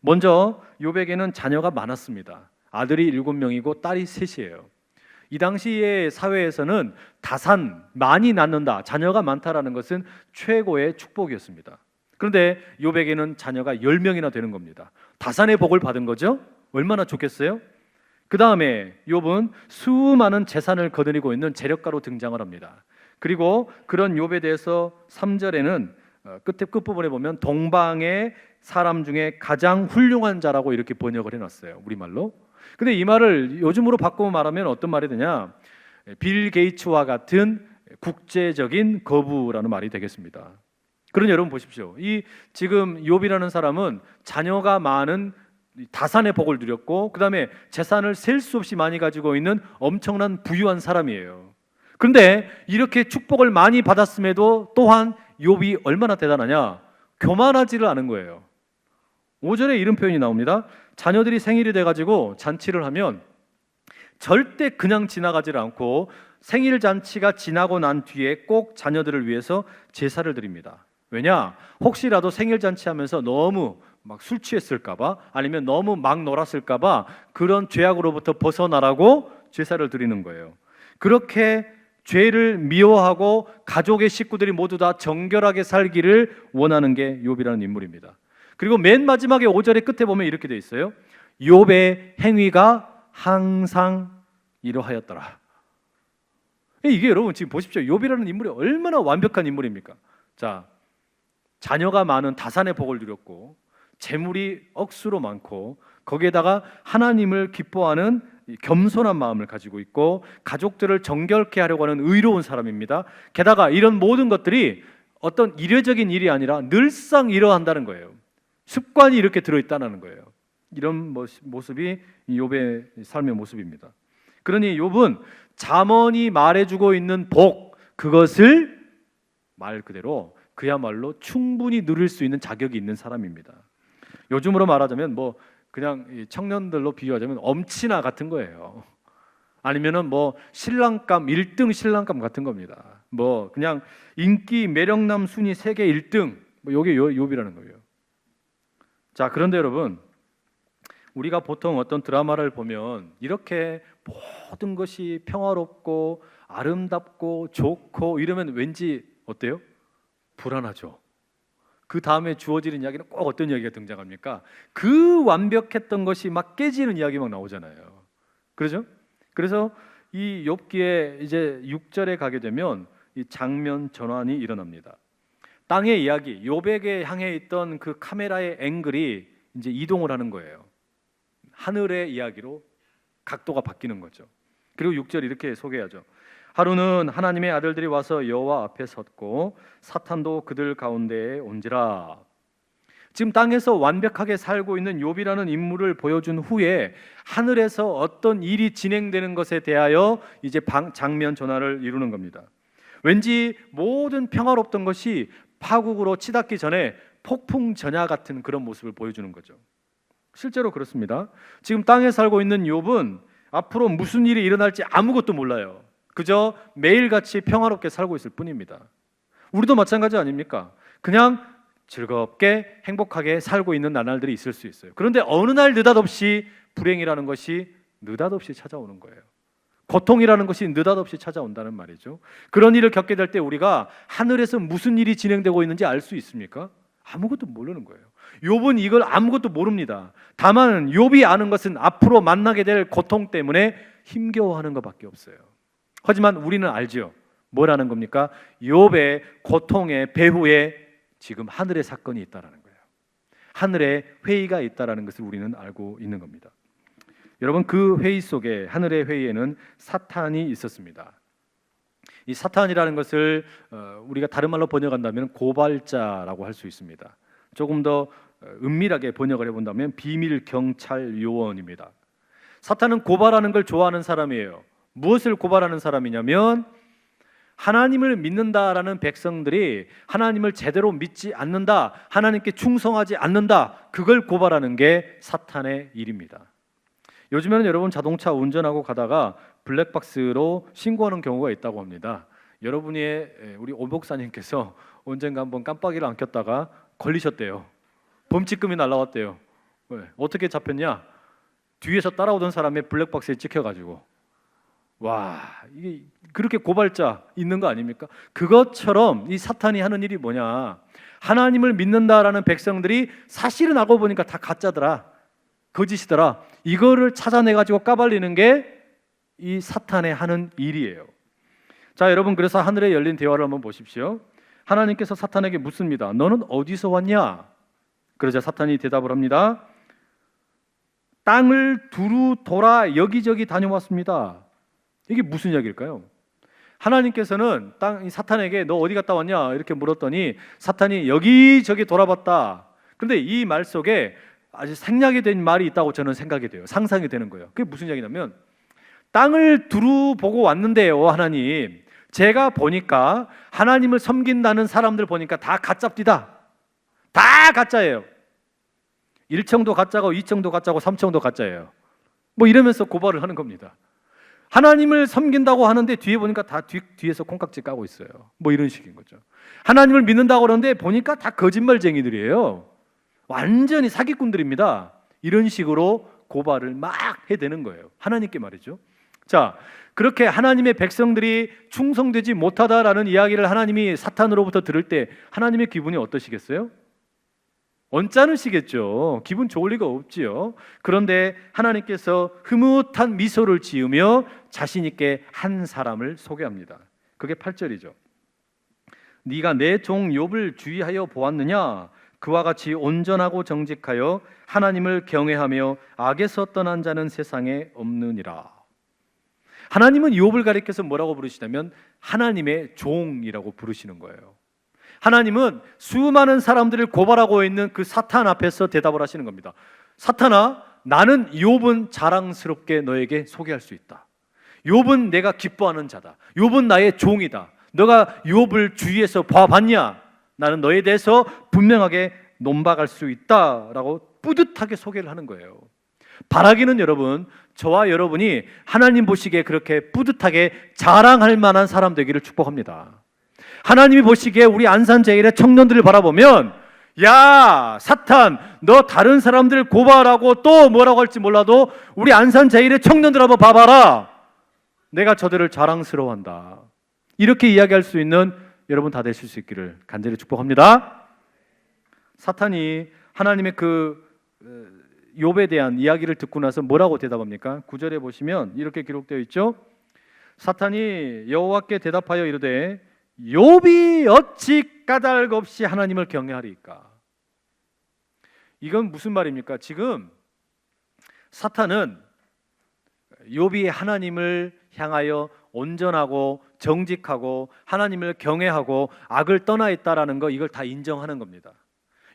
먼저 욥에게는 자녀가 많았습니다. 아들이 7명이고 딸이 3이에요. 이 당시의 사회에서는 다산, 많이 낳는다, 자녀가 많다라는 것은 최고의 축복이었습니다. 그런데 욥에게는 자녀가 10명이나 되는 겁니다. 다산의 복을 받은 거죠. 얼마나 좋겠어요? 그 다음에 욥은 수많은 재산을 거느리고 있는 재력가로 등장을 합니다. 그리고 그런 욥에 대해서 3절에는 끝부분에 보면 동방의 사람 중에 가장 훌륭한 자라고 이렇게 번역을 해놨어요, 우리말로. 근데 이 말을 요즘으로 바꾸면 말하면 어떤 말이 되냐? 빌 게이츠와 같은 국제적인 거부라는 말이 되겠습니다. 그러니 여러분 보십시오. 이 지금 욥이라는 사람은 자녀가 많은 다산의 복을 누렸고 그다음에 재산을 셀 수 없이 많이 가지고 있는 엄청난 부유한 사람이에요. 그런데 이렇게 축복을 많이 받았음에도 또한 욥이 얼마나 대단하냐? 교만하지를 않은 거예요. 5절에 이런 표현이 나옵니다. 자녀들이 생일이 돼가지고 잔치를 하면 절대 그냥 지나가지를 않고 생일 잔치가 지나고 난 뒤에 꼭 자녀들을 위해서 제사를 드립니다. 왜냐? 혹시라도 생일 잔치하면서 너무 막 술 취했을까봐 아니면 너무 막 놀았을까봐 그런 죄악으로부터 벗어나라고 제사를 드리는 거예요. 그렇게 죄를 미워하고 가족의 식구들이 모두 다 정결하게 살기를 원하는 게 욥이라는 인물입니다. 그리고 맨 마지막에 5절의 끝에 보면 이렇게 돼 있어요. 욥의 행위가 항상 이러하였더라. 이게 여러분 지금 보십시오. 욥이라는 인물이 얼마나 완벽한 인물입니까? 자, 자녀가 많은 다산의 복을 누렸고 재물이 억수로 많고 거기에다가 하나님을 기뻐하는 겸손한 마음을 가지고 있고 가족들을 정결케 하려고 하는 의로운 사람입니다. 게다가 이런 모든 것들이 어떤 이례적인 일이 아니라 늘상 이러한다는 거예요. 습관이 이렇게 들어있다는 거예요. 이런 모습이 욥의 삶의 모습입니다. 그러니 욥은 잠언이 말해주고 있는 복, 그것을 말 그대로 그야말로 충분히 누릴 수 있는 자격이 있는 사람입니다. 요즘으로 말하자면 뭐 그냥 청년들로 비유하자면 엄친아 같은 거예요. 아니면은 뭐 신랑감 1등 신랑감 같은 겁니다. 뭐 그냥 인기 매력남 순위 세계 1등 뭐 요게 욥이라는 거예요. 자, 그런데 여러분 우리가 보통 어떤 드라마를 보면 이렇게 모든 것이 평화롭고 아름답고 좋고 이러면 왠지 어때요? 불안하죠. 그 다음에 주어지는 이야기는 꼭 어떤 이야기가 등장합니까? 그 완벽했던 것이 막 깨지는 이야기 막 나오잖아요. 그렇죠? 그래서 이 욥기에 이제 6절에 가게 되면 이 장면 전환이 일어납니다. 땅의 이야기, 욥에게 향해 있던 그 카메라의 앵글이 이제 이동을 하는 거예요. 하늘의 이야기로 각도가 바뀌는 거죠. 그리고 6절 이렇게 소개하죠. 하루는 하나님의 아들들이 와서 여호와 앞에 섰고 사탄도 그들 가운데에 온지라. 지금 땅에서 완벽하게 살고 있는 욥이라는 인물을 보여준 후에 하늘에서 어떤 일이 진행되는 것에 대하여 이제 장면 전환을 이루는 겁니다. 왠지 모든 평화롭던 것이 파국으로 치닫기 전에 폭풍 전야 같은 그런 모습을 보여주는 거죠. 실제로 그렇습니다. 지금 땅에 살고 있는 욥은 앞으로 무슨 일이 일어날지 아무것도 몰라요. 그저 매일같이 평화롭게 살고 있을 뿐입니다. 우리도 마찬가지 아닙니까? 그냥 즐겁게 행복하게 살고 있는 나날들이 있을 수 있어요. 그런데 어느 날 느닷없이 불행이라는 것이 느닷없이 찾아오는 거예요. 고통이라는 것이 느닷없이 찾아온다는 말이죠. 그런 일을 겪게 될 때 우리가 하늘에서 무슨 일이 진행되고 있는지 알 수 있습니까? 아무것도 모르는 거예요. 욥은 이걸 아무것도 모릅니다. 다만 욥이 아는 것은 앞으로 만나게 될 고통 때문에 힘겨워하는 것밖에 없어요. 하지만 우리는 알죠. 뭐라는 겁니까? 욥의 고통의 배후에 지금 하늘의 사건이 있다라는 거예요. 하늘의 회의가 있다라는 것을 우리는 알고 있는 겁니다. 여러분, 그 회의 속에 하늘의 회의에는 사탄이 있었습니다. 이 사탄이라는 것을 우리가 다른 말로 번역한다면 고발자라고 할 수 있습니다. 조금 더 은밀하게 번역을 해본다면 비밀 경찰 요원입니다. 사탄은 고발하는 걸 좋아하는 사람이에요. 무엇을 고발하는 사람이냐면 하나님을 믿는다라는 백성들이 하나님을 제대로 믿지 않는다, 하나님께 충성하지 않는다, 그걸 고발하는 게 사탄의 일입니다. 요즘에는 여러분 자동차 운전하고 가다가 블랙박스로 신고하는 경우가 있다고 합니다. 여러분이 우리 오 목사님께서 언젠가 한번 깜빡이를 안 켰다가 걸리셨대요. 범칙금이 날라왔대요. 왜? 어떻게 잡혔냐? 뒤에서 따라오던 사람의 블랙박스에 찍혀가지고. 와, 이게 그렇게 고발자 있는 거 아닙니까? 그것처럼 이 사탄이 하는 일이 뭐냐? 하나님을 믿는다라는 백성들이 사실은 알고 보니까 다 가짜더라, 거짓이더라, 이거를 찾아내가지고 까발리는 게 이 사탄의 하는 일이에요. 자, 여러분, 그래서 하늘에 열린 대화를 한번 보십시오. 하나님께서 사탄에게 묻습니다. 너는 어디서 왔냐? 그러자 사탄이 대답을 합니다. 땅을 두루 돌아 여기저기 다녀왔습니다. 이게 무슨 이야기일까요? 하나님께서는 사탄에게 너 어디 갔다 왔냐 이렇게 물었더니 사탄이 여기저기 돌아봤다. 그런데 이 말 속에 아주 생략이 된 말이 있다고 저는 생각이 돼요. 상상이 되는 거예요. 그게 무슨 이야기냐면 땅을 두루 보고 왔는데요, 하나님. 제가 보니까 하나님을 섬긴다는 사람들 보니까 다 가짜입니다. 다 가짜예요. 1청도 가짜고 2청도 가짜고 3청도 가짜예요. 뭐 이러면서 고발을 하는 겁니다. 하나님을 섬긴다고 하는데 뒤에 보니까 다 뒤에서 콩깍지 까고 있어요. 뭐 이런 식인 거죠. 하나님을 믿는다고 그러는데 보니까 다 거짓말쟁이들이에요. 완전히 사기꾼들입니다. 이런 식으로 고발을 막 해대는 거예요. 하나님께 말이죠. 자, 그렇게 하나님의 백성들이 충성되지 못하다라는 이야기를 하나님이 사탄으로부터 들을 때 하나님의 기분이 어떠시겠어요? 언짢으시겠죠. 기분 좋을 리가 없지요. 그런데 하나님께서 흐뭇한 미소를 지으며 자신 있게 한 사람을 소개합니다. 그게 8절이죠. 네가 내 종 욥을 주의하여 보았느냐? 그와 같이 온전하고 정직하여 하나님을 경외하며 악에서 떠난 자는 세상에 없느니라. 하나님은 욥을 가리켜서 뭐라고 부르시냐면 하나님의 종이라고 부르시는 거예요. 하나님은 수많은 사람들을 고발하고 있는 그 사탄 앞에서 대답을 하시는 겁니다. 사탄아, 나는 욥은 자랑스럽게 너에게 소개할 수 있다. 욥은 내가 기뻐하는 자다. 욥은 나의 종이다. 너가 욥을 주위에서 봐봤냐? 나는 너에 대해서 분명하게 논박할 수 있다라고 뿌듯하게 소개를 하는 거예요. 바라기는 여러분, 저와 여러분이 하나님 보시기에 그렇게 뿌듯하게 자랑할 만한 사람 되기를 축복합니다. 하나님이 보시기에 우리 안산제일의 청년들을 바라보면 야, 사탄, 너 다른 사람들 고발하고 또 뭐라고 할지 몰라도 우리 안산제일의 청년들 한번 봐봐라. 내가 저들을 자랑스러워한다. 이렇게 이야기할 수 있는 여러분 다 되실 수 있기를 간절히 축복합니다. 사탄이 하나님의 그 욥에 대한 이야기를 듣고 나서 뭐라고 대답합니까? 9절에 보시면 이렇게 기록되어 있죠. 사탄이 여호와께 대답하여 이르되 욥이 어찌 까닭 없이 하나님을 경외하리까? 이건 무슨 말입니까? 지금 사탄은 욥이 하나님을 향하여 온전하고 정직하고 하나님을 경외하고 악을 떠나 있다라는 거, 이걸 다 인정하는 겁니다.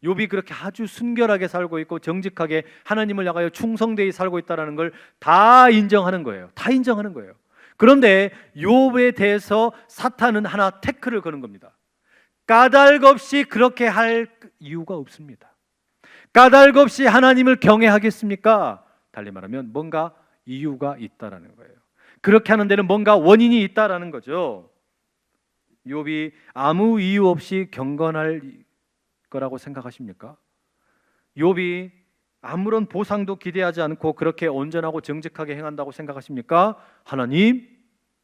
욥이 그렇게 아주 순결하게 살고 있고 정직하게 하나님을 향하여 충성되이 살고 있다라는 걸 다 인정하는 거예요. 다 인정하는 거예요. 그런데 욥에 대해서 사탄은 하나 태클을 거는 겁니다. 까닭 없이 그렇게 할 이유가 없습니다. 까닭 없이 하나님을 경외하겠습니까? 달리 말하면 뭔가 이유가 있다라는 거예요. 그렇게 하는 데는 뭔가 원인이 있다라는 거죠. 욥이 아무 이유 없이 경건할 거라고 생각하십니까? 욥이 아무런 보상도 기대하지 않고 그렇게 온전하고 정직하게 행한다고 생각하십니까? 하나님,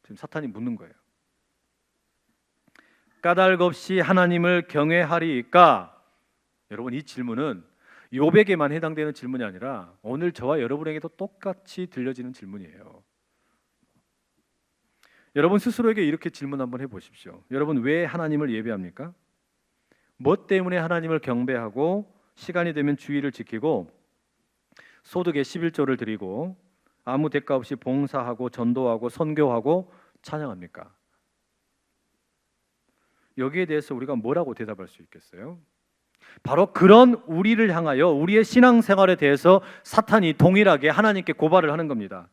지금 사탄이 묻는 거예요. 까닭 없이 하나님을 경외하리까? 여러분, 이 질문은 욥에게만 해당되는 질문이 아니라 오늘 저와 여러분에게도 똑같이 들려지는 질문이에요. 여러분 스스로에게 이렇게 질문 한번 해보십시오. 여러분, 왜 하나님을 예배합니까? 뭐 때문에 하나님을 경배하고 시간이 되면 주의를 지키고 소득의 11조를 드리고 아무 대가 없이 봉사하고 전도하고 선교하고 찬양합니까? 여기에 대해서 우리가 뭐라고 대답할 수 있겠어요? 바로 그런 우리를 향하여 우리의 신앙생활에 대해서 사탄이 동일하게 하나님께 고발을 하는 겁니다.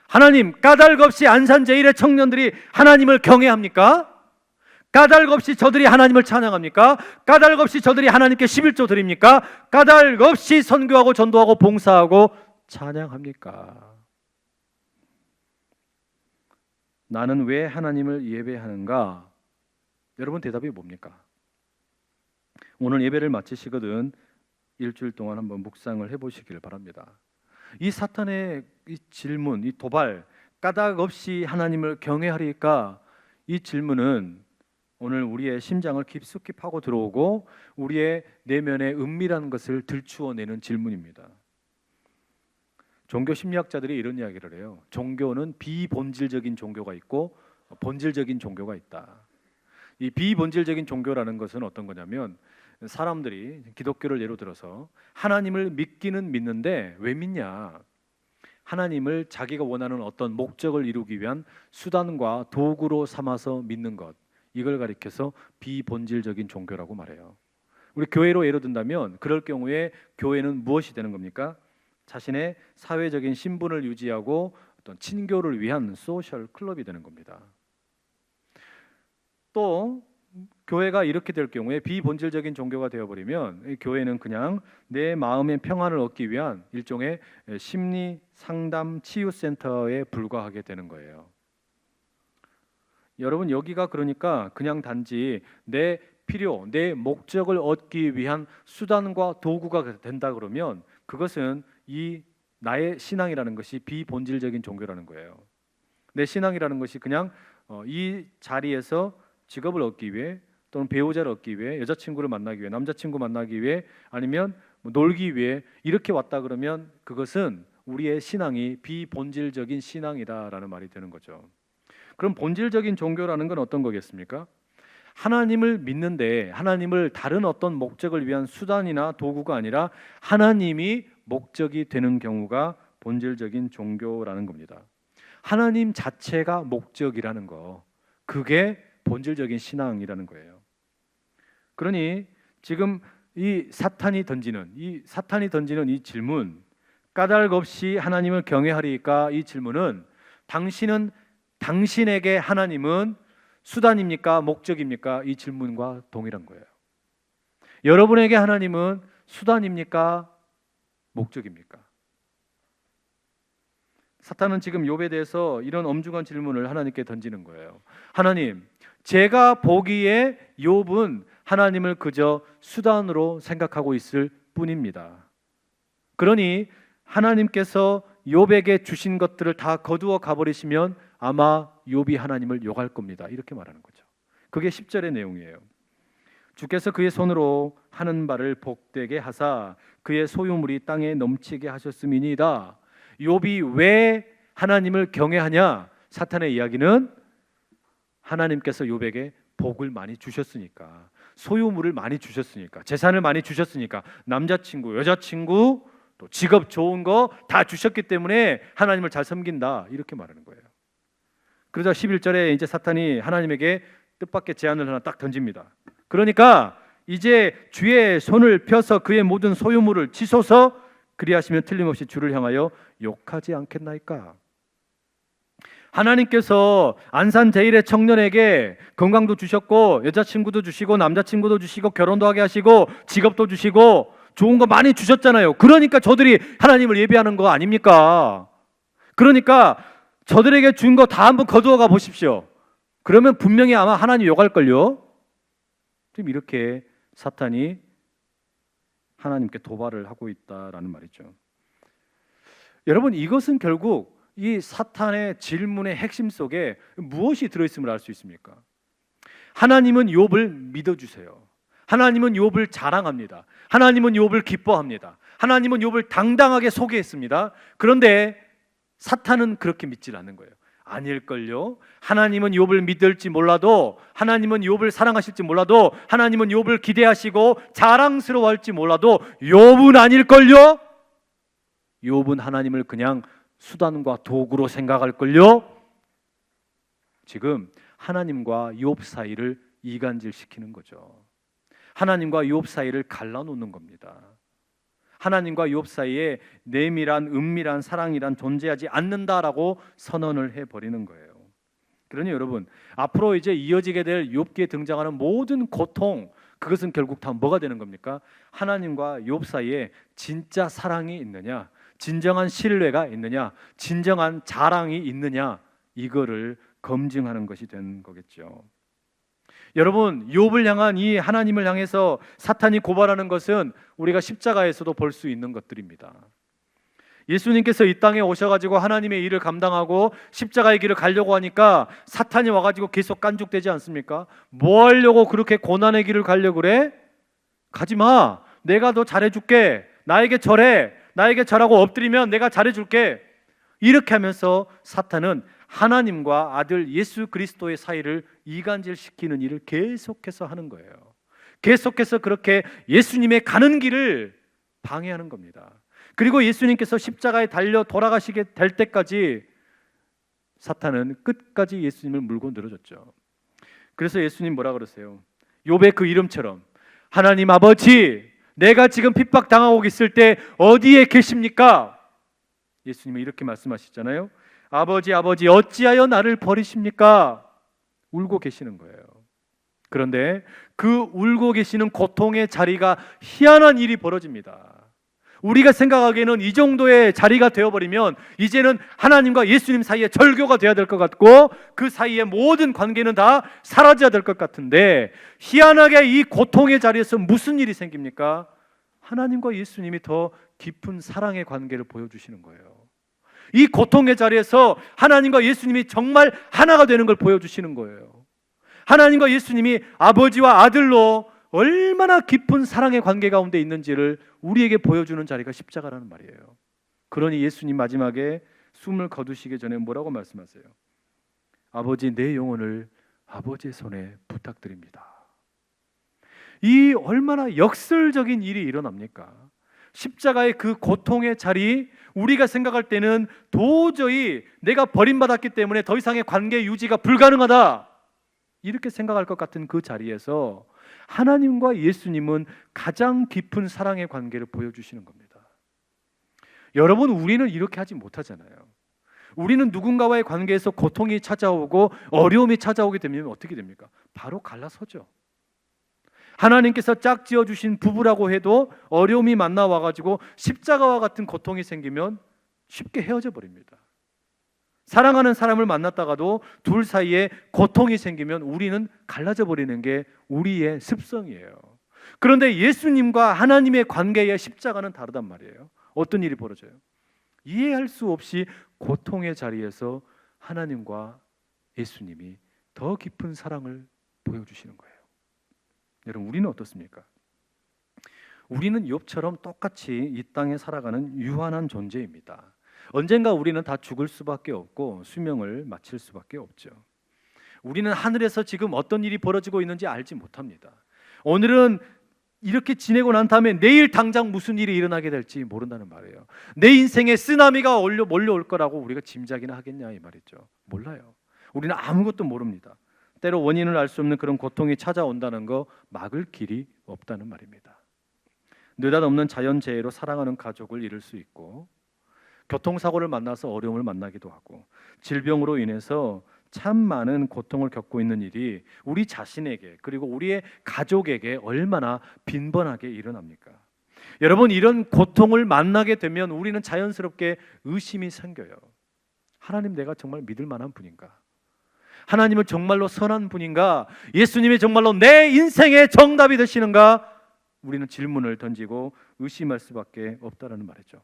하나님, 까닭 없이 안산제일의 청년들이 하나님을 경외합니까? 까닭 없이 저들이 하나님을 찬양합니까? 까닭 없이 저들이 하나님께 11조 드립니까? 까닭 없이 선교하고 전도하고 봉사하고 찬양합니까? 나는 왜 하나님을 예배하는가? 여러분 대답이 뭡니까? 오늘 예배를 마치시거든 일주일 동안 한번 묵상을 해보시기를 바랍니다. 이 사탄의 이 질문, 이 도발, 까닭 없이 하나님을 경외하리까? 이 질문은 오늘 우리의 심장을 깊숙이 파고 들어오고 우리의 내면의 은밀한 것을 들추어내는 질문입니다. 종교 심리학자들이 이런 이야기를 해요. 종교는 비본질적인 종교가 있고 본질적인 종교가 있다. 이 비본질적인 종교라는 것은 어떤 거냐면 사람들이 기독교를 예로 들어서 하나님을 믿기는 믿는데 왜 믿냐? 하나님을 자기가 원하는 어떤 목적을 이루기 위한 수단과 도구로 삼아서 믿는 것, 이걸 가리켜서 비본질적인 종교라고 말해요. 우리 교회로 예로 든다면 그럴 경우에 교회는 무엇이 되는 겁니까? 자신의 사회적인 신분을 유지하고 어떤 친교를 위한 소셜 클럽이 되는 겁니다. 또 교회가 이렇게 될 경우에 비본질적인 종교가 되어버리면 이 교회는 그냥 내 마음의 평안을 얻기 위한 일종의 심리 상담 치유 센터에 불과하게 되는 거예요. 여러분, 여기가 그러니까 그냥 단지 내 필요, 내 목적을 얻기 위한 수단과 도구가 된다 그러면 그것은 이 나의 신앙이라는 것이 비본질적인 종교라는 거예요. 내 신앙이라는 것이 그냥 이 자리에서 직업을 얻기 위해 또는 배우자를 얻기 위해 여자친구를 만나기 위해 남자친구 만나기 위해 아니면 뭐 놀기 위해 이렇게 왔다 그러면 그것은 우리의 신앙이 비본질적인 신앙이다라는 말이 되는 거죠. 그럼 본질적인 종교라는 건 어떤 거겠습니까? 하나님을 믿는데 하나님을 다른 어떤 목적을 위한 수단이나 도구가 아니라 하나님이 목적이 되는 경우가 본질적인 종교라는 겁니다. 하나님 자체가 목적이라는 거, 그게 본질적인 신앙이라는 거예요. 그러니 지금 이 사탄이 던지는 이 질문, 까닭 없이 하나님을 경외하리까, 이 질문은 당신에게 하나님은 수단입니까? 목적입니까? 이 질문과 동일한 거예요. 여러분에게 하나님은 수단입니까? 목적입니까? 사탄은 지금 욥에 대해서 이런 엄중한 질문을 하나님께 던지는 거예요. 하나님, 제가 보기에 욥은 하나님을 그저 수단으로 생각하고 있을 뿐입니다. 그러니 하나님께서 욥에게 주신 것들을 다 거두어 가버리시면 아마 욥이 하나님을 욕할 겁니다. 이렇게 말하는 거죠. 그게 10절의 내용이에요. 주께서 그의 손으로 하는 바를 복되게 하사 그의 소유물이 땅에 넘치게 하셨음이니이다. 욥이 왜 하나님을 경외하냐? 사탄의 이야기는 하나님께서 욥에게 복을 많이 주셨으니까, 소유물을 많이 주셨으니까, 재산을 많이 주셨으니까, 남자친구, 여자친구, 또 직업 좋은 거 다 주셨기 때문에 하나님을 잘 섬긴다, 이렇게 말하는 거예요. 그러자 11절에 이제 사탄이 하나님에게 뜻밖의 제안을 하나 딱 던집니다. 그러니까 이제 주의 손을 펴서 그의 모든 소유물을 치소서, 그리하시면 틀림없이 주를 향하여 욕하지 않겠나이까. 하나님께서 안산 제일의 청년에게 건강도 주셨고 여자친구도 주시고 남자친구도 주시고 결혼도 하게 하시고 직업도 주시고 좋은 거 많이 주셨잖아요. 그러니까 저들이 하나님을 예배하는 거 아닙니까? 그러니까 저들에게 준 거 다 한번 거두어 가 보십시오. 그러면 분명히 아마 하나님 욕할걸요. 지금 이렇게 사탄이 하나님께 도발을 하고 있다라는 말이죠. 여러분, 이것은 결국 이 사탄의 질문의 핵심 속에 무엇이 들어있음을 알 수 있습니까? 하나님은 욥을 믿어주세요. 하나님은 욥을 자랑합니다. 하나님은 욥을 기뻐합니다. 하나님은 욥을 당당하게 소개했습니다. 그런데 사탄은 그렇게 믿질 않는 거예요. 아닐걸요. 하나님은 욥을 믿을지 몰라도, 하나님은 욥을 사랑하실지 몰라도, 하나님은 욥을 기대하시고 자랑스러워할지 몰라도 욥은 아닐걸요. 욥은 하나님을 그냥 수단과 도구로 생각할걸요. 지금 하나님과 욥 사이를 이간질시키는 거죠. 하나님과 욥 사이를 갈라놓는 겁니다. 하나님과 욥 사이에 내밀한 은밀한 사랑이란 존재하지 않는다라고 선언을 해버리는 거예요. 그러니 여러분, 앞으로 이제 이어지게 될 욥기에 등장하는 모든 고통, 그것은 결국 다 뭐가 되는 겁니까? 하나님과 욥 사이에 진짜 사랑이 있느냐, 진정한 신뢰가 있느냐, 진정한 자랑이 있느냐, 이거를 검증하는 것이 된 거겠죠. 여러분, 욥을 향한 이 하나님을 향해서 사탄이 고발하는 것은 우리가 십자가에서도 볼 수 있는 것들입니다. 예수님께서 이 땅에 오셔가지고 하나님의 일을 감당하고 십자가의 길을 가려고 하니까 사탄이 와가지고 계속 깐죽대지 않습니까? 뭐 하려고 그렇게 고난의 길을 가려고 그래? 가지마. 내가 더 잘해줄게. 나에게 절해. 나에게 절하고 엎드리면 내가 잘해줄게. 이렇게 하면서 사탄은 하나님과 아들 예수 그리스도의 사이를 이간질시키는 일을 계속해서 하는 거예요. 계속해서 그렇게 예수님의 가는 길을 방해하는 겁니다. 그리고 예수님께서 십자가에 달려 돌아가시게 될 때까지 사탄은 끝까지 예수님을 물고 늘어졌죠. 그래서 예수님 뭐라 그러세요? 욥의 그 이름처럼 하나님 아버지, 내가 지금 핍박당하고 있을 때 어디에 계십니까? 예수님이 이렇게 말씀하시잖아요. 아버지, 아버지, 어찌하여 나를 버리십니까? 울고 계시는 거예요. 그런데 그 울고 계시는 고통의 자리가 희한한 일이 벌어집니다. 우리가 생각하기에는 이 정도의 자리가 되어버리면 이제는 하나님과 예수님 사이에 절교가 돼야 될 것 같고 그 사이에 모든 관계는 다 사라져야 될 것 같은데, 희한하게 이 고통의 자리에서 무슨 일이 생깁니까? 하나님과 예수님이 더 깊은 사랑의 관계를 보여주시는 거예요. 이 고통의 자리에서 하나님과 예수님이 정말 하나가 되는 걸 보여주시는 거예요. 하나님과 예수님이 아버지와 아들로 얼마나 깊은 사랑의 관계 가운데 있는지를 우리에게 보여주는 자리가 십자가라는 말이에요. 그러니 예수님 마지막에 숨을 거두시기 전에 뭐라고 말씀하세요? 아버지, 내 영혼을 아버지의 손에 부탁드립니다. 이 얼마나 역설적인 일이 일어납니까? 십자가의 그 고통의 자리, 우리가 생각할 때는 도저히 내가 버림받았기 때문에 더 이상의 관계 유지가 불가능하다, 이렇게 생각할 것 같은 그 자리에서 하나님과 예수님은 가장 깊은 사랑의 관계를 보여주시는 겁니다. 여러분, 우리는 이렇게 하지 못하잖아요. 우리는 누군가와의 관계에서 고통이 찾아오고 어려움이 찾아오게 되면 어떻게 됩니까? 바로 갈라서죠. 하나님께서 짝지어 주신 부부라고 해도 어려움이 만나와가지고 십자가와 같은 고통이 생기면 쉽게 헤어져 버립니다. 사랑하는 사람을 만났다가도 둘 사이에 고통이 생기면 우리는 갈라져 버리는 게 우리의 습성이에요. 그런데 예수님과 하나님의 관계의 십자가는 다르단 말이에요. 어떤 일이 벌어져요? 이해할 수 없이 고통의 자리에서 하나님과 예수님이 더 깊은 사랑을 보여주시는 거예요. 여러분, 우리는 어떻습니까? 우리는 욥처럼 똑같이 이 땅에 살아가는 유한한 존재입니다. 언젠가 우리는 다 죽을 수밖에 없고 수명을 마칠 수밖에 없죠. 우리는 하늘에서 지금 어떤 일이 벌어지고 있는지 알지 못합니다. 오늘은 이렇게 지내고 난 다음에 내일 당장 무슨 일이 일어나게 될지 모른다는 말이에요. 내 인생에 쓰나미가 몰려올 거라고 우리가 짐작이나 하겠냐 이 말이죠. 몰라요. 우리는 아무것도 모릅니다. 때로 원인을 알 수 없는 그런 고통이 찾아온다는 거 막을 길이 없다는 말입니다. 느닷없는 자연재해로 사랑하는 가족을 잃을 수 있고, 교통사고를 만나서 어려움을 만나기도 하고, 질병으로 인해서 참 많은 고통을 겪고 있는 일이 우리 자신에게 그리고 우리의 가족에게 얼마나 빈번하게 일어납니까? 여러분, 이런 고통을 만나게 되면 우리는 자연스럽게 의심이 생겨요. 하나님, 내가 정말 믿을 만한 분인가? 하나님은 정말로 선한 분인가? 예수님이 정말로 내 인생의 정답이 되시는가? 우리는 질문을 던지고 의심할 수밖에 없다는 말이죠.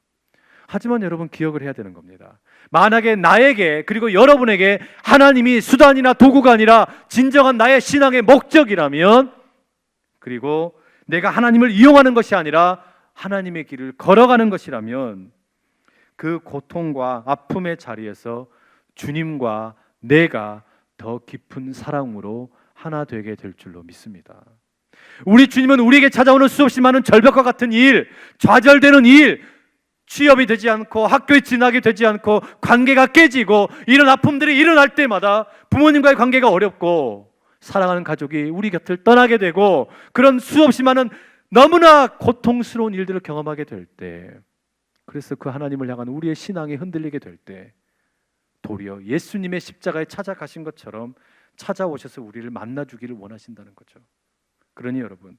하지만 여러분, 기억을 해야 되는 겁니다. 만약에 나에게 그리고 여러분에게 하나님이 수단이나 도구가 아니라 진정한 나의 신앙의 목적이라면, 그리고 내가 하나님을 이용하는 것이 아니라 하나님의 길을 걸어가는 것이라면, 그 고통과 아픔의 자리에서 주님과 내가 더 깊은 사랑으로 하나 되게 될 줄로 믿습니다. 우리 주님은 우리에게 찾아오는 수없이 많은 절벽과 같은 일, 좌절되는 일, 취업이 되지 않고 학교에 진학이 되지 않고 관계가 깨지고 이런 아픔들이 일어날 때마다 부모님과의 관계가 어렵고 사랑하는 가족이 우리 곁을 떠나게 되고 그런 수없이 많은 너무나 고통스러운 일들을 경험하게 될 때, 그래서 그 하나님을 향한 우리의 신앙이 흔들리게 될 때 도리어 예수님의 십자가에 찾아가신 것처럼 찾아오셔서 우리를 만나주기를 원하신다는 거죠. 그러니 여러분,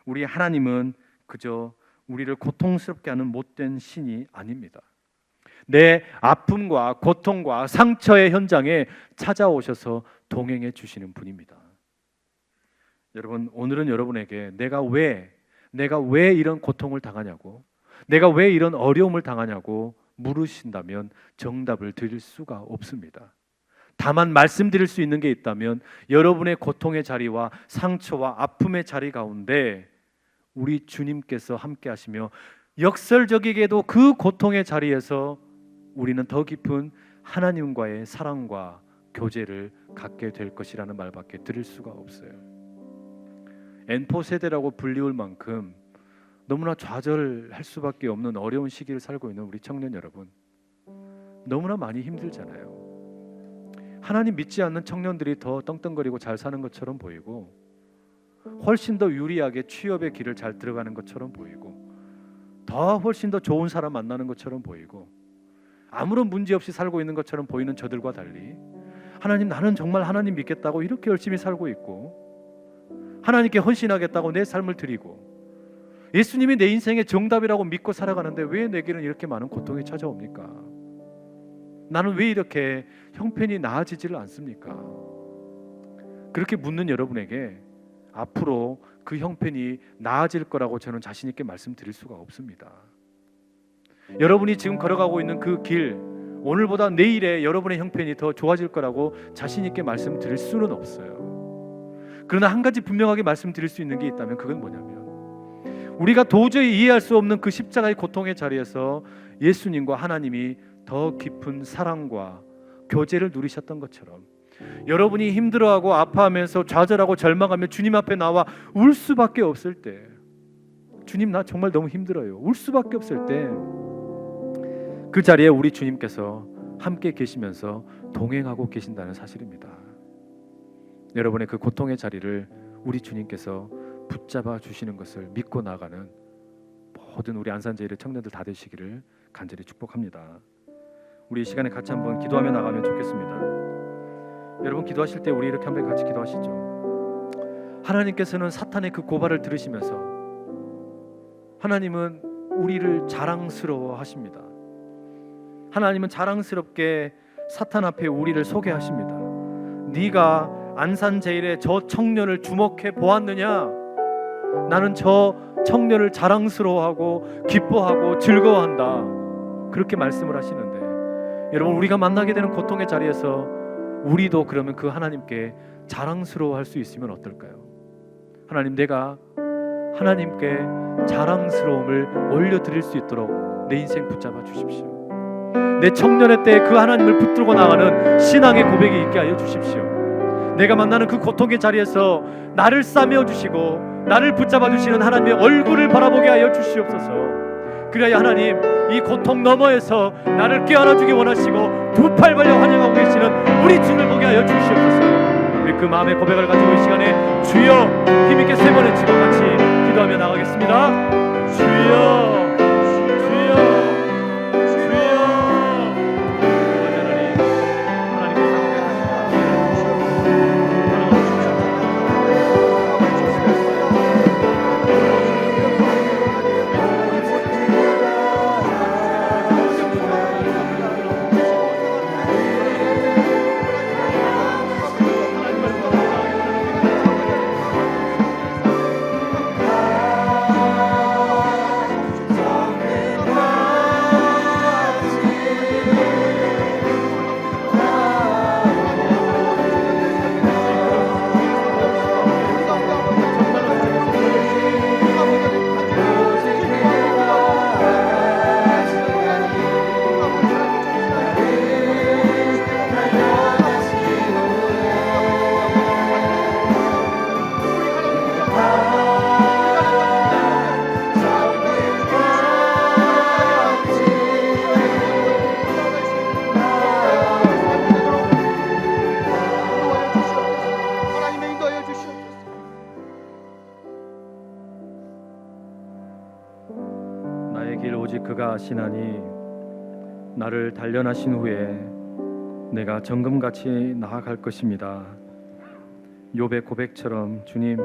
우리 하나님은 그저 우리를 고통스럽게 하는 못된 신이 아닙니다. 내 아픔과 고통과 상처의 현장에 찾아오셔서 동행해 주시는 분입니다. 여러분, 오늘은 여러분에게 내가 왜 이런 고통을 당하냐고, 내가 왜 이런 어려움을 당하냐고 물으신다면 정답을 드릴 수가 없습니다. 다만 말씀드릴 수 있는 게 있다면, 여러분의 고통의 자리와 상처와 아픔의 자리 가운데 우리 주님께서 함께 하시며, 역설적이게도 그 고통의 자리에서 우리는 더 깊은 하나님과의 사랑과 교제를 갖게 될 것이라는 말밖에 드릴 수가 없어요. N4 세대라고 불리울 만큼 너무나 좌절할 수밖에 없는 어려운 시기를 살고 있는 우리 청년 여러분, 너무나 많이 힘들잖아요. 하나님 믿지 않는 청년들이 더 떵떵거리고 잘 사는 것처럼 보이고, 훨씬 더 유리하게 취업의 길을 잘 들어가는 것처럼 보이고 더 훨씬 더 좋은 사람 만나는 것처럼 보이고 아무런 문제 없이 살고 있는 것처럼 보이는 저들과 달리 하나님, 나는 정말 하나님 믿겠다고 이렇게 열심히 살고 있고 하나님께 헌신하겠다고 내 삶을 드리고 예수님이 내 인생의 정답이라고 믿고 살아가는데 왜 내게는 이렇게 많은 고통이 찾아옵니까? 나는 왜 이렇게 형편이 나아지지를 않습니까? 그렇게 묻는 여러분에게 앞으로 그 형편이 나아질 거라고 저는 자신 있게 말씀드릴 수가 없습니다. 여러분이 지금 걸어가고 있는 그 길, 오늘보다 내일에 여러분의 형편이 더 좋아질 거라고 자신 있게 말씀드릴 수는 없어요. 그러나 한 가지 분명하게 말씀드릴 수 있는 게 있다면 그건 뭐냐면 우리가 도저히 이해할 수 없는 그 십자가의 고통의 자리에서 예수님과 하나님이 더 깊은 사랑과 교제를 누리셨던 것처럼 여러분이 힘들어하고 아파하면서 좌절하고 절망하며 주님 앞에 나와 울 수밖에 없을 때, 주님 나 정말 너무 힘들어요, 울 수밖에 없을 때 그 자리에 우리 주님께서 함께 계시면서 동행하고 계신다는 사실입니다. 여러분의 그 고통의 자리를 우리 주님께서 붙잡아 주시는 것을 믿고 나가는 모든 우리 안산제일의 청년들 다 되시기를 간절히 축복합니다. 우리 이 시간에 같이 한번 기도하며 나가면 좋겠습니다. 여러분 기도하실 때 우리 이렇게 한번 같이 기도하시죠. 하나님께서는 사탄의 그 고발을 들으시면서 하나님은 우리를 자랑스러워 하십니다. 하나님은 자랑스럽게 사탄 앞에 우리를 소개하십니다. 네가 안산제일의 저 청년을 주목해 보았느냐? 나는 저 청년을 자랑스러워하고 기뻐하고 즐거워한다. 그렇게 말씀을 하시는데 여러분 우리가 만나게 되는 고통의 자리에서 우리도 그러면 그 하나님께 자랑스러워할 수 있으면 어떨까요? 하나님, 내가 하나님께 자랑스러움을 올려드릴 수 있도록 내 인생 붙잡아 주십시오. 내 청년의 때 그 하나님을 붙들고 나가는 신앙의 고백이 있게 하여 주십시오. 내가 만나는 그 고통의 자리에서 나를 싸매어 주시고 나를 붙잡아 주시는 하나님의 얼굴을 바라보게 하여 주시옵소서. 그래야 하나님, 이 고통 너머에서 나를 깨어나 주기 원하시고 두 팔 벌려 환영하고 계시는 우리 주님을 보게 하여 주시옵소서. 우리 그 마음의 고백을 가지고 이 시간에 주여 힘있게 세 번 외치고 같이 기도하며 나가겠습니다. 주여, 그가 아시나니 나를 단련하신 후에 내가 정금같이 나아갈 것입니다. 욥의 고백처럼 주님,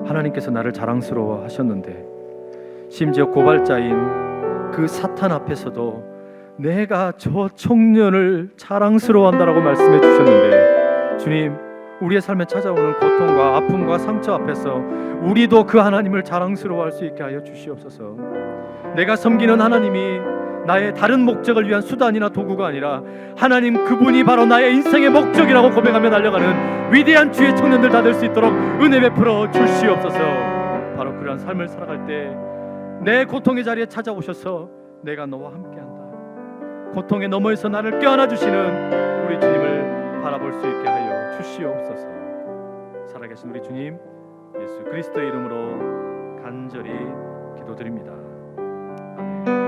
하나님께서 나를 자랑스러워 하셨는데 심지어 고발자인 그 사탄 앞에서도 내가 저 청년을 자랑스러워한다라고 말씀해 주셨는데 주님, 우리의 삶에 찾아오는 고통과 아픔과 상처 앞에서 우리도 그 하나님을 자랑스러워할 수 있게 하여 주시옵소서. 내가 섬기는 하나님이 나의 다른 목적을 위한 수단이나 도구가 아니라 하나님 그분이 바로 나의 인생의 목적이라고 고백하며 달려가는 위대한 주의 청년들 다 될 수 있도록 은혜 베풀어 주시옵소서. 바로 그러한 삶을 살아갈 때 내 고통의 자리에 찾아오셔서 내가 너와 함께한다, 고통의 너머에서 나를 껴안아 주시는 우리 주님을 바라볼 수 있게 하여 주시옵소서. 살아계신 우리 주님 예수 그리스도의 이름으로 간절히 기도드립니다. 아멘.